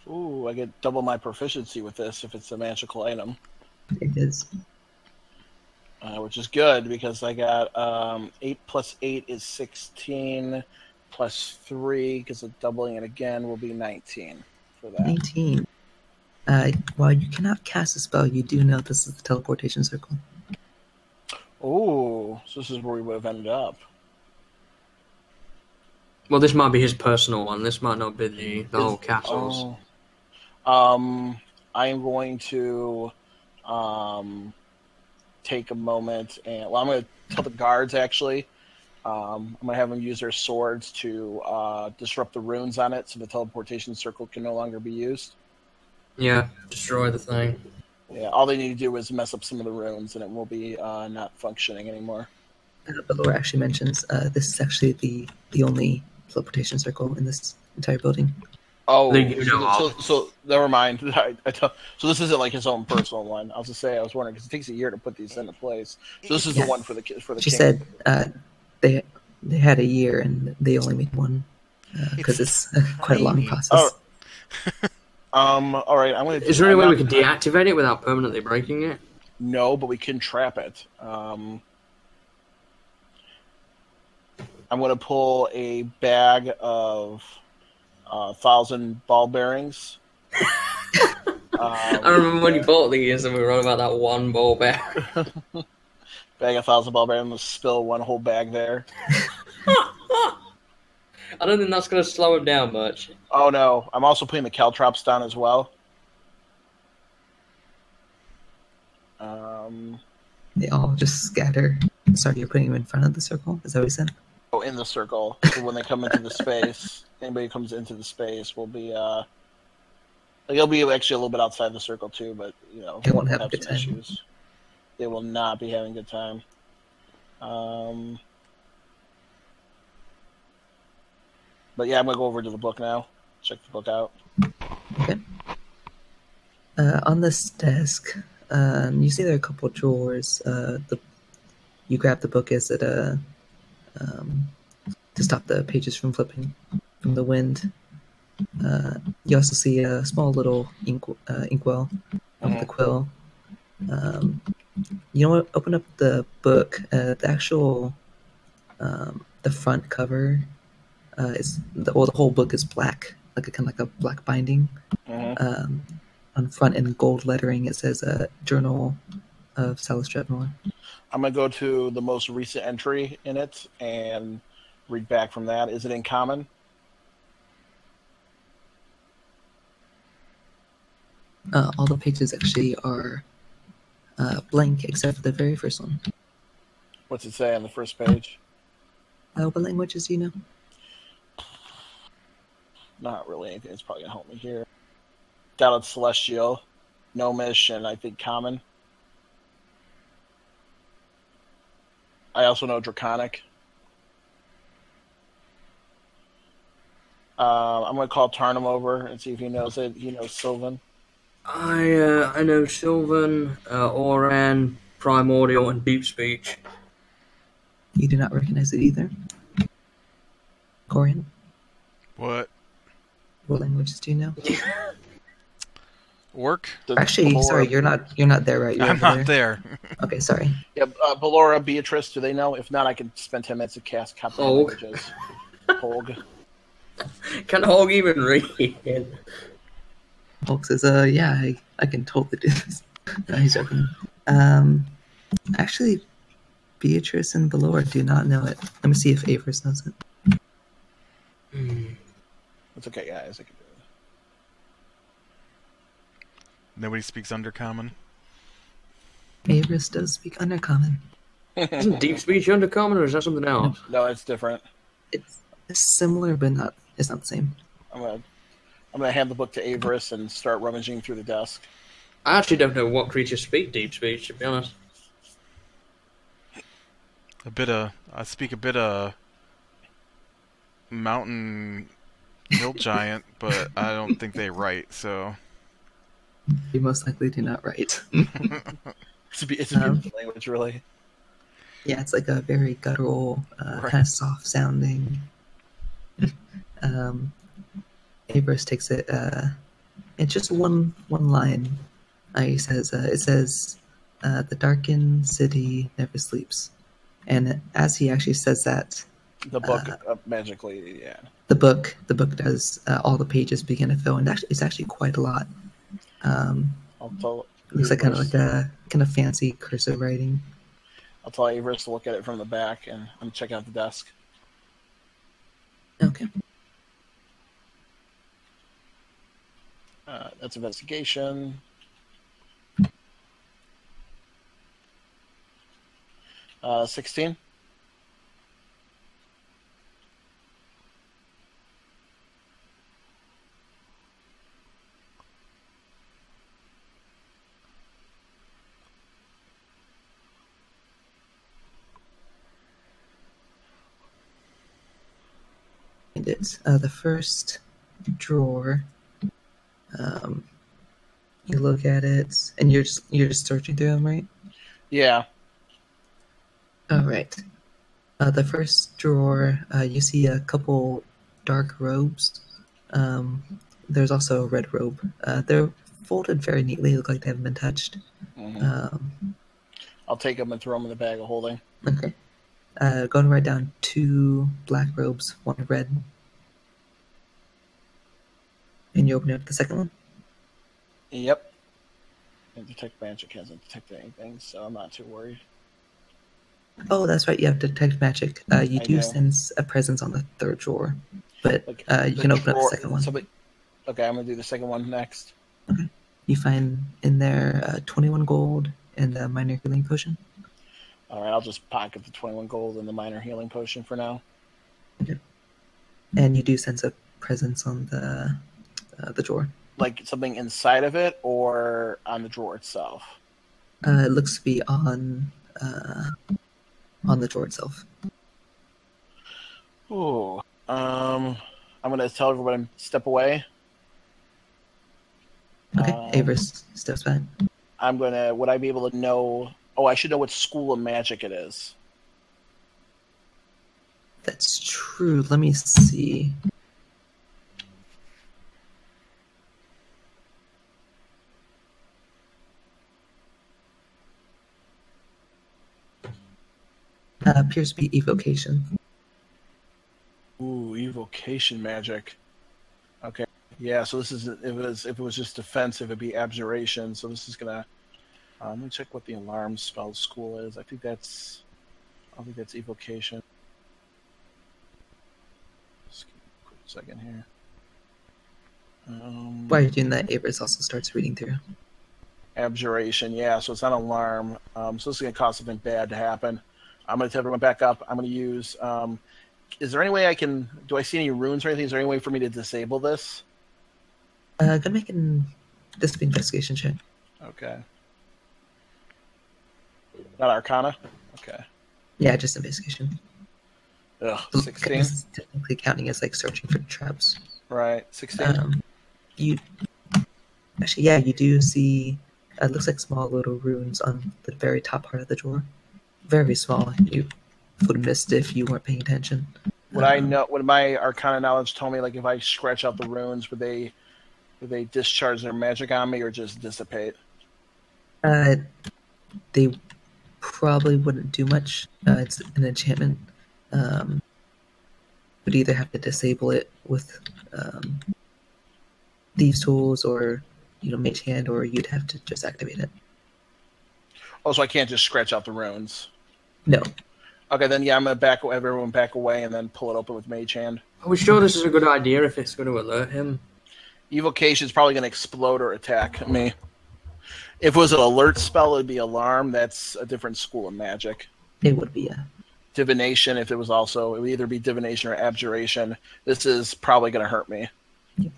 Ooh, I get double my proficiency with this if it's a magical item. It is. Which is good because I got 8 plus 8 is 16 plus 3 because of doubling it again will be 19 for that. 19. While you cannot cast a spell, you do know this is the teleportation circle. Ooh, so this is where we would have ended up. Well, this might be his personal one. This might not be the whole castle's. I am going to take a moment and I'm going to tell the guards actually. I'm going to have them use their swords to disrupt the runes on it so the teleportation circle can no longer be used. Yeah, destroy the thing. Yeah, all they need to do is mess up some of the runes and it will be not functioning anymore. But Laura actually mentions this is actually the only teleportation circle in this entire building. Oh, That you know so, of. so never mind. So this isn't like his own personal one. I was just say I was wondering because it takes a year to put these into place. So this is Yeah. the one for the She king. said they had a year and they only made one because it's quite a long tiny. process. All right. I'm gonna. Is there any way we can deactivate it without permanently breaking it? No, but we can trap it. I'm gonna pull a bag of 1,000 ball bearings. I remember when you bought these and we were on about that one ball bear. Bag of 1,000 ball bearings. I'm gonna spill one whole bag there. I don't think that's going to slow him down much. Oh no! I'm also putting the caltrops down as well. They all just scatter. Sorry, you're putting them in front of the circle? Is that what you said? Oh, in the circle. So when they come into the space, anybody who comes into the space will be. Like, they'll be actually a little bit outside the circle too, but you know, They won't have a some good time. issues. They will not be having a good time. But yeah, I'm gonna go over to the book now. Check the book out. Okay. On this desk, you see there are a couple drawers. You grab the book as it to stop the pages from flipping from the wind. You also see a small little inkwell with a quill. You know what? Open up the book. The actual the front cover is the whole book is black, like a kind of like a black binding. On front in gold lettering, it says "Journal of Salas Dredmore." I'm gonna go to the most recent entry in it and read back from that. Is it in common? All the pages actually are blank except for the very first one. What's it say on the first page? What languages do you know? Not really anything that's probably gonna help me here. Doubted Celestial, Gnomish, and I think Common. I also know Draconic. I'm gonna call Tarnum over and see if he knows it. He knows Sylvan. I know Sylvan, Oran, Primordial, and Deep Speech. You do not recognize it either. Corian, What? what languages do you know? Orc? Actually, Ballora- sorry, you're not there, right? You're I'm over not there. Okay, sorry. Yeah, Ballora, Beatrice, do they know? If not, I can spend 10 minutes to cast Captain Hog. Languages. Hog. Can Hog even read? Hulk says, yeah, I can totally do this. No, he's joking. Actually, Beatrice and Ballora do not know it. Let me see if Avers knows it. It's okay, guys. I can do it. Nobody speaks Undercommon. Avers does speak Undercommon. Isn't Deep Speech Undercommon, or is that something else? No, it's different. It's similar, but it's not the same. I'm gonna hand the book to Averis and start rummaging through the desk. I actually don't know what creatures speak Deep Speech, to be honest. I speak a bit of mountain hill giant, but I don't think they write, so. You most likely do not write. It's a beautiful language, really. Yeah, it's like a very guttural, kind of soft sounding. Avers takes it. It's just one line. He says, "It says, the darkened city never sleeps." And as he actually says that, The book magically, yeah. the book does all the pages begin to fill, and it's actually quite a lot. I'll tell Looks like kind of Averis- like a kind of fancy cursive writing. I'll tell Averis to look at it from the back, and I'm checking out the desk. Okay. That's investigation. Uh, 16. And it's the first drawer. You look at it, and you're just searching through them, right? Yeah. All right. The first drawer, you see a couple dark robes. There's also a red robe. They're folded very neatly. Look like they haven't been touched. I'll take them and throw them in the bag of holding. Okay. Go and write down 2 black robes, 1 red. And you open up the second one? Yep. And Detect Magic hasn't detected anything, so I'm not too worried. Oh, that's right. You have Detect Magic. You I do know. sense a presence on the third drawer, but Like, you can open up the second one. Okay, I'm going to do the second one next. Okay. You find in there 21 gold and a minor healing potion. All right, I'll just pocket the 21 gold and the minor healing potion for now. Okay. And you do sense a presence on the drawer. Like something inside of it or on the drawer itself? It looks to be on the drawer itself. Ooh. I'm going to tell everybody to step away. Okay. Avers steps back. I'm going to... Would I be able to know... Oh, I should know what school of magic it is. That's true. Let me see. Appears to be evocation. Ooh, evocation magic. Okay. Yeah, so this is... If it was just defensive, it'd be abjuration. So this is going to... let me check what the alarm spell school is. I think that's evocation. Just give me a quick second here. While you're doing that, Avers also starts reading through. Abjuration, yeah. So it's not alarm. So this is going to cause something bad to happen. I'm going to tell everyone back up. I'm going to use... is there any way I can... Do I see any runes or anything? Is there any way for me to disable this? Gonna make an Discipline investigation check. Okay. Not Arcana? Okay. Yeah, just investigation. Ugh, This 16? is technically counting as like searching for traps. Right, 16? You actually, yeah, you do see. It looks like small little runes on the very top part of the drawer. Very small. You would have missed if you weren't paying attention. Would I know? Would my Arcana knowledge tell me, like, if I scratch out the runes, would they discharge their magic on me or just dissipate? They probably wouldn't do much. It's an enchantment. Would either have to disable it with thieves' tools, or mage hand, or you'd have to just activate it. Oh, so I can't just scratch out the runes. No. Okay, then yeah, I'm gonna have everyone back away and then pull it open with mage hand. Are we sure this is a good idea if it's going to alert him? Evocation is probably gonna explode or attack me. If it was an alert spell, it'd be alarm. That's a different school of magic. It would be, yeah. Divination, if it was also, it would either be divination or abjuration. This is probably gonna hurt me. Yep.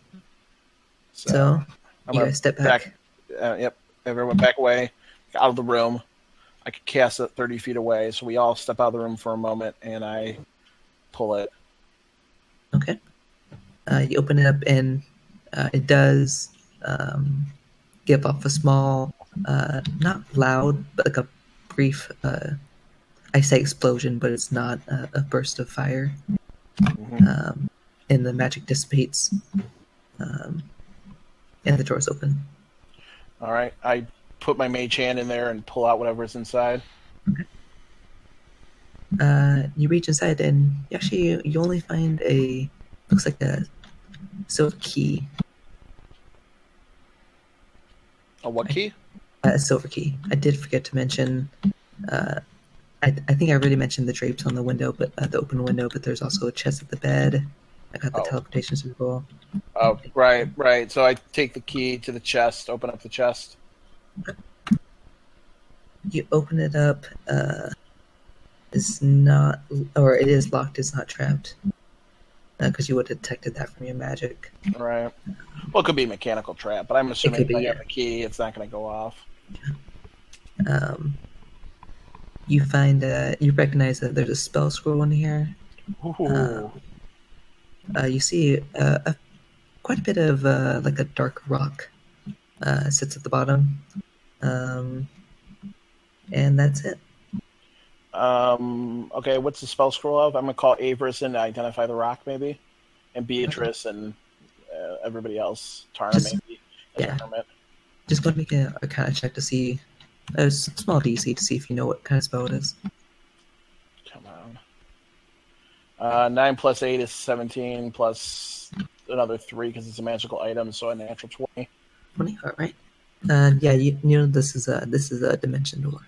So I'm you gonna guys step back. Yep, everyone back away, out of the room. I could cast it 30 feet away, so we all step out of the room for a moment, and I pull it. Okay. You open it up, and it does give off a small, not loud, but like a brief, I say explosion, but it's not a burst of fire. Mm-hmm. And the magic dissipates, and the door's open. All right, I put my mage hand in there and pull out whatever's inside. Okay. You reach inside, and you only find looks like a silver key. A what key? A silver key. I did forget to mention. I think I already mentioned the drapes on the window, but the open window. But there's also a chest at the bed. I got the teleportation symbol. Oh, right. So I take the key to the chest, open up the chest. You open it up. It's not, or it is locked. It's not trapped, because you would have detected that from your magic. Right. Well, it could be a mechanical trap, but I'm assuming if I yeah. have the key, it's not going to go off. You find you recognize that there's a spell scroll in here. Ooh. You see a quite a bit of like a dark rock sits at the bottom, and that's it. Okay, what's the spell scroll of? I'm gonna call Avarice in to identify the rock, maybe, and Beatrice and everybody else. Tarna, maybe. Yeah. Just go and make a kind of check to see a small DC to see if you know what kind of spell it is. Come on. 9 plus 8 is 17 plus another 3 because it's a magical item, so a natural 20. 20. All right. Yeah, you know this is a dimension door.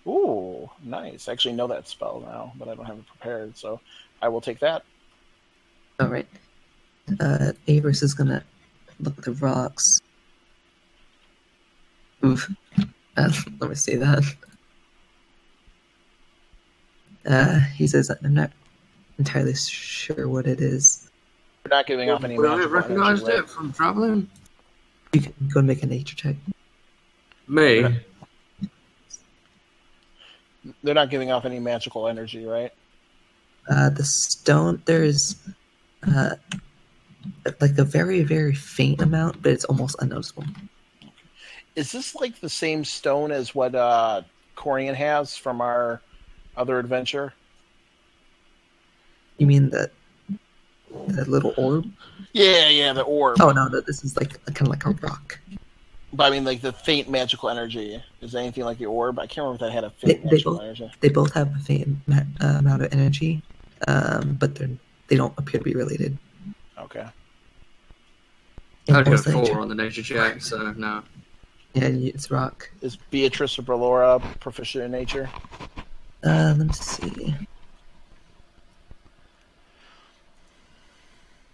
Ooh, nice. I actually know that spell now, but I don't have it prepared, so I will take that. All right. Avarice is gonna look at the rocks. Oof. Let me see that. He says, I'm not entirely sure what it is. We're not giving off any Would I have magical energy, recognized right? it from traveling? You can go and make a nature check. Me? They're not giving off any magical energy, right? The stone, there's like a very, very faint amount, but it's almost unnoticeable. Is this like the same stone as what Corian has from our other adventure? You mean that little orb? Yeah, the orb. Oh no, this is like kind of like a rock. But I mean, like the faint magical energy. Is it anything like the orb? I can't remember if that had a faint magical energy. They both have a faint amount of energy, but they don't appear to be related. Okay. I'd go Also, 4 on the nature check, so no. Yeah, it's rock. Is Beatrice or Ballora proficient in nature? Let me see.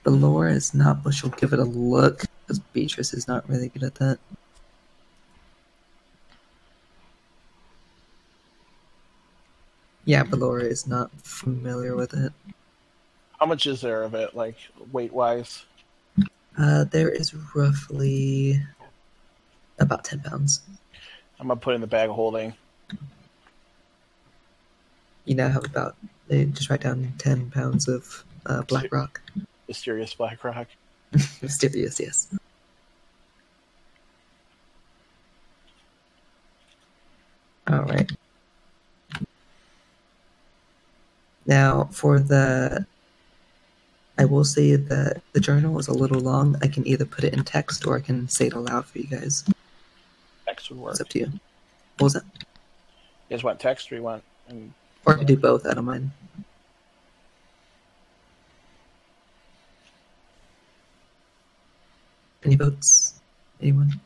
Ballora is not, but she'll give it a look, because Beatrice is not really good at that. Yeah, Ballora is not familiar with it. How much is there of it, like weight-wise? There is roughly about 10 pounds. I'm gonna put it in the bag of holding. You now have about, just write down 10 pounds of black rock. Mysterious black rock. Mysterious, yes. Alright. Now, for I will say that the journal is a little long. I can either put it in text or I can say it aloud for you guys. Text would work. It's up to you. What was that? You guys want text or you want... Or I can do both, I don't mind. Any votes? Anyone?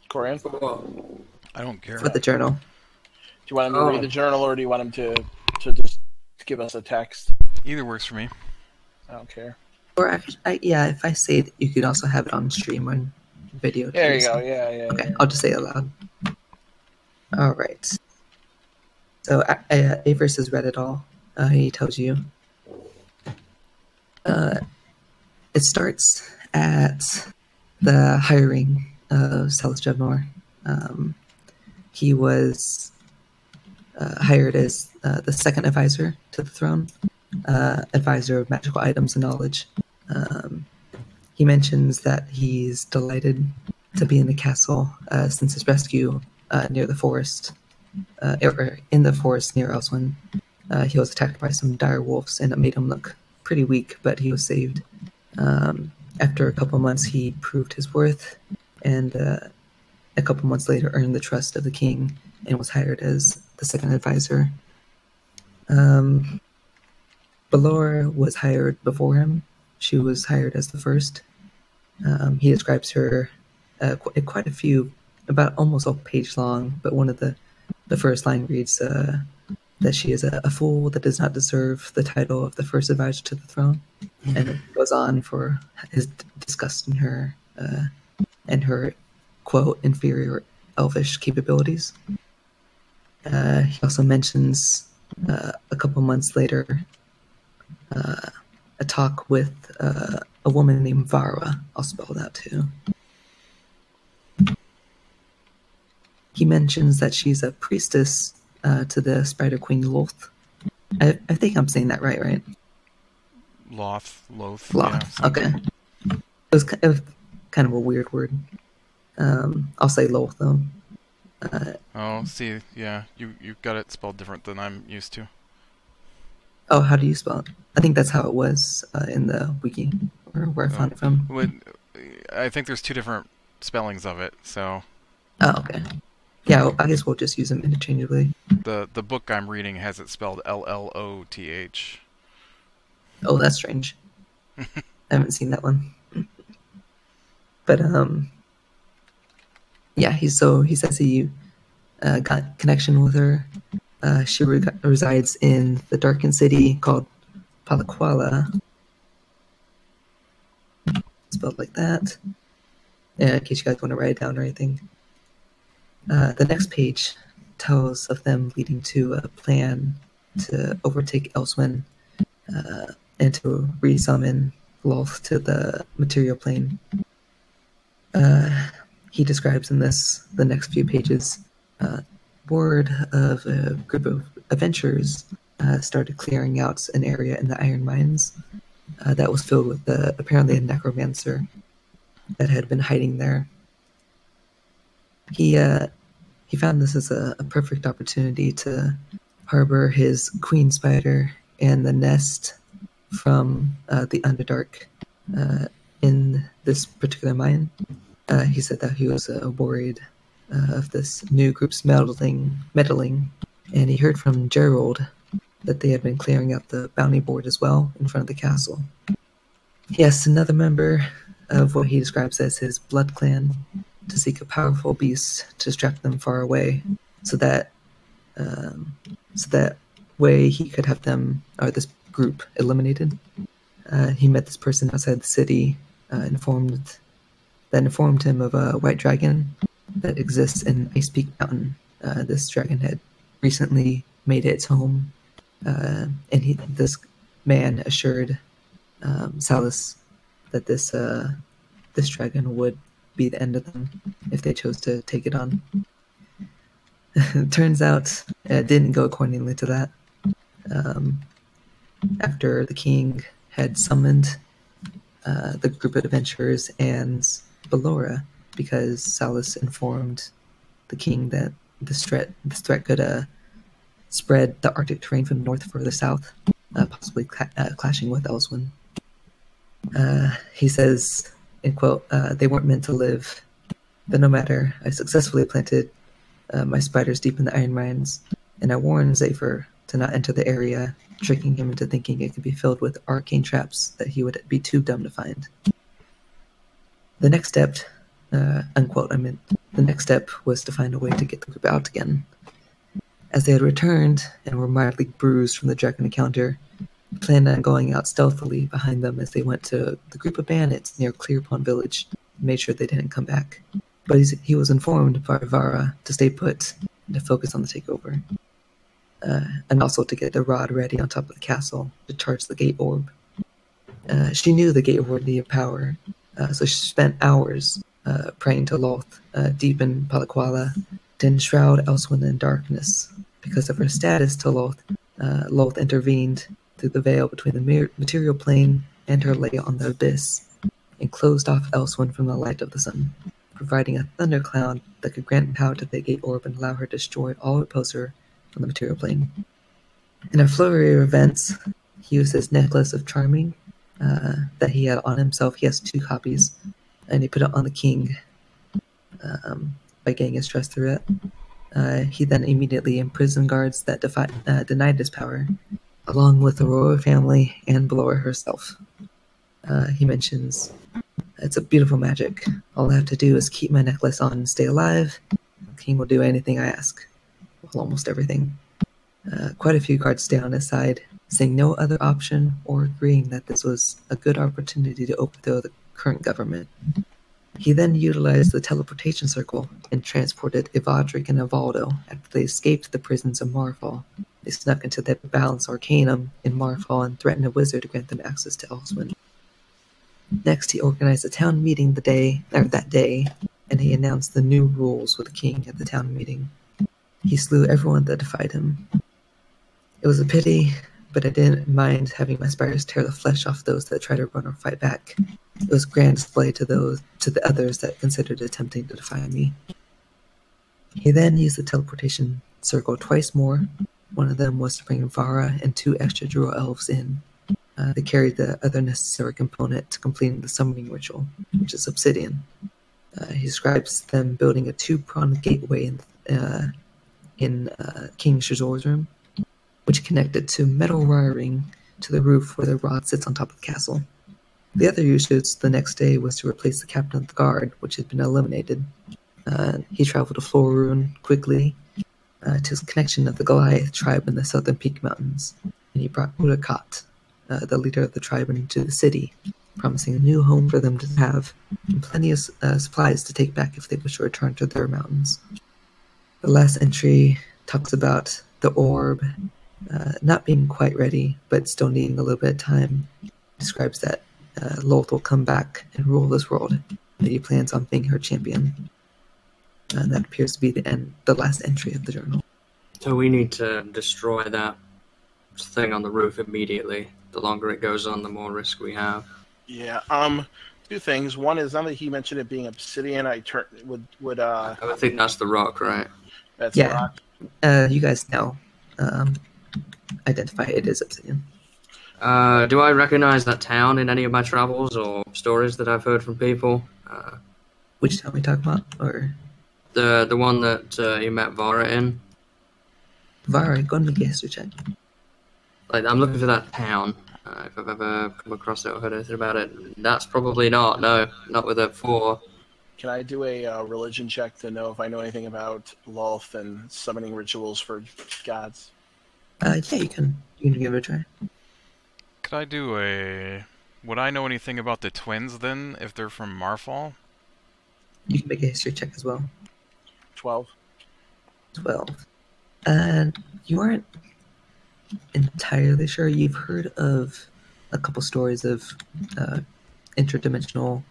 Corian? For what? I don't care. For the journal. Do you want him to Oh. read the journal or do you want him to just give us a text? Either works for me. I don't care. Or yeah, if I say it, you could also have it on stream or video. There you too, go, so- yeah. Okay, I'll just say it aloud. Alright. So, Avarice has read it all. He tells you. It starts at the hiring of Celes Jevnor. He was hired as the second advisor to the throne, advisor of magical items and knowledge. He mentions that he's delighted to be in the castle since his rescue near the forest, or in the forest near Elswyn. He was attacked by some dire wolves and it made him look pretty weak, but he was saved. After a couple months, he proved his worth, and a couple months later earned the trust of the king and was hired as the second advisor. Ballora was hired before him. She was hired as the first. He describes her quite a few, about almost a page long, but one of the first line reads that she is a fool that does not deserve the title of the first advisor to the throne, and it goes on for his disgust in her and her, quote, inferior elvish capabilities. He also mentions a couple months later a talk with a woman named Vara. I'll spell that too. He mentions that she's a priestess to the Spider Queen Lolth. I think I'm saying that right? Loth. Loth. Yeah, Okay. It was kind of a weird word. I'll say Loth though. Oh, see, yeah, you got it spelled different than I'm used to. Oh, how do you spell it? I think that's how it was in the wiki, or where I found it from. I think there's two different spellings of it, so. Oh, okay. Yeah, I guess we'll just use them interchangeably. The book I'm reading has it spelled Lloth. Oh, that's strange. I haven't seen that one. But yeah, he says he got connection with her. She resides in the darkened city called Palaquala, spelled like that. Yeah, in case you guys want to write it down or anything. The next page tells of them leading to a plan to overtake Elswyn and to resummon Loth to the material plane. He describes in the next few pages, word of a group of adventurers started clearing out an area in the iron mines that was filled with apparently a necromancer that had been hiding there. He found this as a perfect opportunity to harbor his queen spider and the nest from the Underdark in this particular mine. He said that he was worried of this new group's meddling, and he heard from Gerald that they had been clearing out the bounty board as well in front of the castle. He asked another member of what he describes as his blood clan to seek a powerful beast to strap them far away, so that way he could have them, or this group, eliminated. He met this person outside the city, informed him of a white dragon that exists in Ice Peak Mountain. This dragon had recently made its home, and this man assured Salus that this dragon would be the end of them if they chose to take it on. It turns out it didn't go accordingly to that. After the king had summoned the group of adventurers and Ballora, because Salus informed the king that this threat could spread the Arctic terrain from north further south, possibly clashing with Elswyn. He says, in quote, "They weren't meant to live, but no matter, I successfully planted my spiders deep in the iron mines, and I warned Zephyr to not enter the area, tricking him into thinking it could be filled with arcane traps that he would be too dumb to find. The next step, unquote, the next step was to find a way to get the group out again. As they had returned and were mildly bruised from the dragon encounter, he planned on going out stealthily behind them as they went to the group of bandits near Clearpond Village and made sure they didn't come back. But he was informed by Vara to stay put and to focus on the takeover, and also to get the rod ready on top of the castle to charge the gate orb. She knew the gate orb needed power, so she spent hours praying to Loth deep in Palaquala to enshroud Elswyn in darkness. Because of her status to Loth, Loth intervened through the veil between the material plane and her lay on the abyss, and closed off Elswyn from the light of the sun, providing a thundercloud that could grant power to the gate orb and allow her to destroy all opposed her on the material plane. In a flurry of events, he used his necklace of charming that he had on himself. He has 2 copies, and he put it on the king by getting his trust through it. He then immediately imprisoned guards that denied his power, along with the royal family and Ballora herself. He mentions, "It's a beautiful magic. All I have to do is keep my necklace on and stay alive. The king will do anything I ask." Well, almost everything. Quite a few guards stay on his side, saying no other option or agreeing that this was a good opportunity to overthrow the current government. He then utilized the teleportation circle and transported Evadric and Evaldo after they escaped the prisons of Marfall. They snuck into the Balance Arcanum in Marfall and threatened a wizard to grant them access to Elswyn. Next, he organized a town meeting that day, and he announced the new rules with the king at the town meeting. He slew everyone that defied him. It was a pity but I didn't mind having my spires tear the flesh off those that try to run or fight back. It was grand display to the others that considered attempting to defy me. He then used the teleportation circle twice more. One of them was to bring Vara and 2 extra Druid elves in. They carried the other necessary component to completing the summoning ritual, which is obsidian. He describes them building a 2-pronged gateway in King Shazor's room, which connected to metal wiring to the roof where the rod sits on top of the castle. The other usage the next day was to replace the captain of the guard, which had been eliminated. He traveled to Florun quickly to his connection of the Goliath tribe in the southern Peak Mountains, and he brought Urakat, the leader of the tribe, into the city, promising a new home for them to have and plenty of supplies to take back if they wish to return to their mountains. The last entry talks about the orb not being quite ready, but still needing a little bit of time. Describes that Lolth will come back and rule this world, and that he plans on being her champion. That appears to be the last entry of the journal. So we need to destroy that thing on the roof immediately. The longer it goes on, the more risk we have. Yeah. 2 things. One is, now that he mentioned it being obsidian, I think that's the rock, right? That's Yeah. rock. You guys now identify it as obsidian. Do I recognize that town in any of my travels or stories that I've heard from people? Which town we talk about? Or The one that you met Vara in? Vara, go and make a history check. Like, I'm looking for that town. If I've ever come across it or heard anything about it. That's probably not. No, not with a 4. Can I do a religion check to know if I know anything about Lolth and summoning rituals for gods? Yeah, you can give it a try. Could I do a... Would I know anything about the twins, then, if they're from Marfall? You can make a history check as well. 12. 12. You aren't entirely sure. You've heard of a couple stories of interdimensional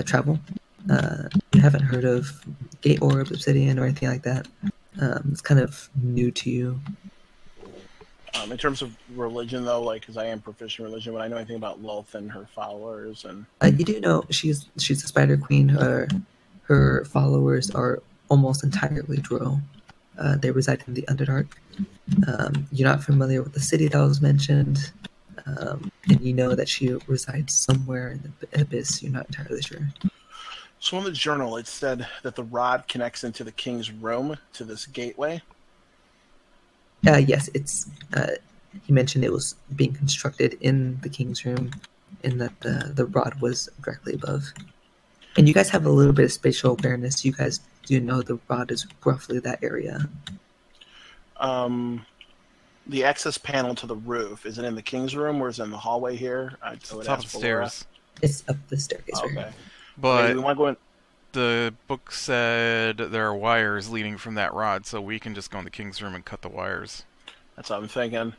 travel. You haven't heard of Gate Orb, Obsidian, or anything like that. It's kind of new to you. In terms of religion, though, because I am proficient in religion, would I know anything about Lolth and her followers? And You do know she's a Spider Queen. Her followers are almost entirely Drow. They reside in the Underdark. You're not familiar with the city that was mentioned, and you know that she resides somewhere in the Abyss. You're not entirely sure. so in the journal, it said that the rod connects into the king's room to this gateway. Yes, it's. He mentioned it was being constructed in the king's room, and that the rod was directly above. And you guys have a little bit of spatial awareness. You guys do know the rod is roughly that area. The access panel to the roof, is it in the king's room or is it in the hallway here? It's top of the stairs. It's up the staircase. Okay. Right here. But we want to go in. the book said there are wires leading from that rod, so we can just go in the king's room and cut the wires. That's what I'm thinking.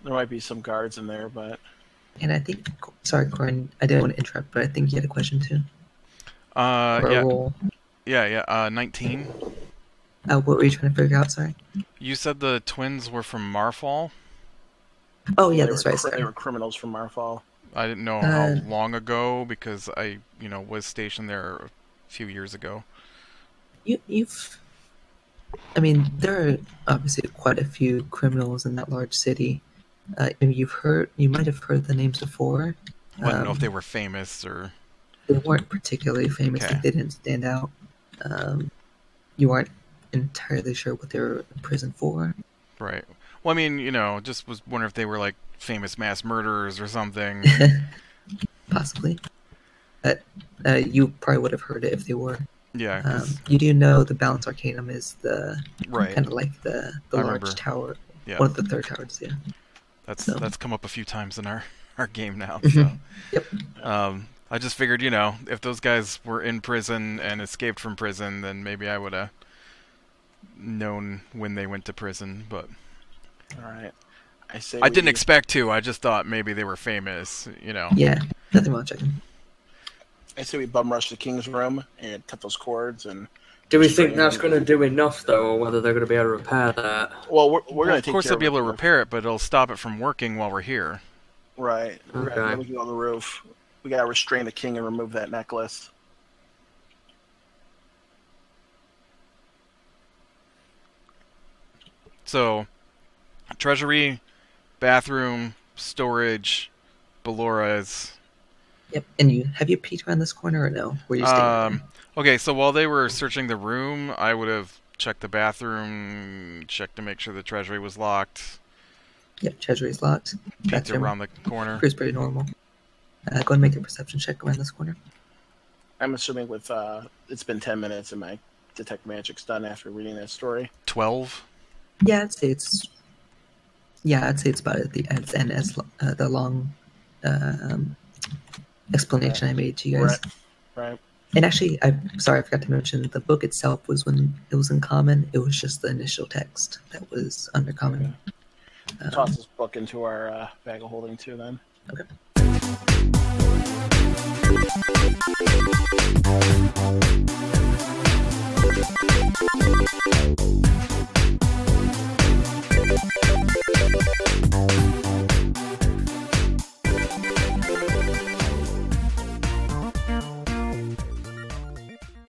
There might be some guards in there, but... And I think, sorry, Corin, I didn't want to interrupt, but I think you had a question too. Or a roll. Yeah, 19. What were you trying to figure out, sorry? You said the twins were from Marfall? Oh, yeah, They that's were right, sorry. They were criminals from Marfall. I didn't know how long ago, because I, was stationed there a few years ago. I mean, there are obviously quite a few criminals in that large city. You might have heard the names before. I don't know if they were famous or... They weren't particularly famous. Okay. Like, they didn't stand out. You aren't entirely sure what they were in prison for. Right. Well, I mean, just was wondering if they were, like, famous mass murderers or something. Possibly. But you probably would have heard it if they were. Yeah. 'Cause- You do know the Balance Arcanum is the right. kind of like the I large remember. tower. Yeah. One of the third towers, yeah. That's come up a few times in our game now. Mhm. So. Yep. I just figured, if those guys were in prison and escaped from prison, then maybe I would have known when they went to prison, but... Alright. I didn't expect to, I just thought maybe they were famous, Yeah, nothing wrong checking. I say we bum rush the king's room and cut those cords and Do we think that's going to do enough, though, or whether they're going to be able to repair that? Well, we're Well, going to of take course care they'll of be able to it. repair it, but it'll stop it from working while we're here. Right. Okay. Right. We can go on the roof. We got to restrain the king and remove that necklace. So, treasury, bathroom, storage, Ballores. Yep. And have you peeked around this corner or no? Where you staying? Okay, so while they were searching the room, I would have checked the bathroom, checked to make sure the treasury was locked, Yep. Treasury's locked. peeked Bathroom around the corner. appears pretty normal. Go ahead and make a perception check around this corner. I'm assuming with it's been 10 minutes and my detect magic's done after reading that story. 12. Yeah, I'd say it's. Yeah, I'd say it's about at the end as the long explanation I made to you guys. Right. And actually, I'm sorry, I forgot to mention the book itself was when it was in common. It was just the initial text that was under common. Toss this book into our bag of holding too. Then. Okay.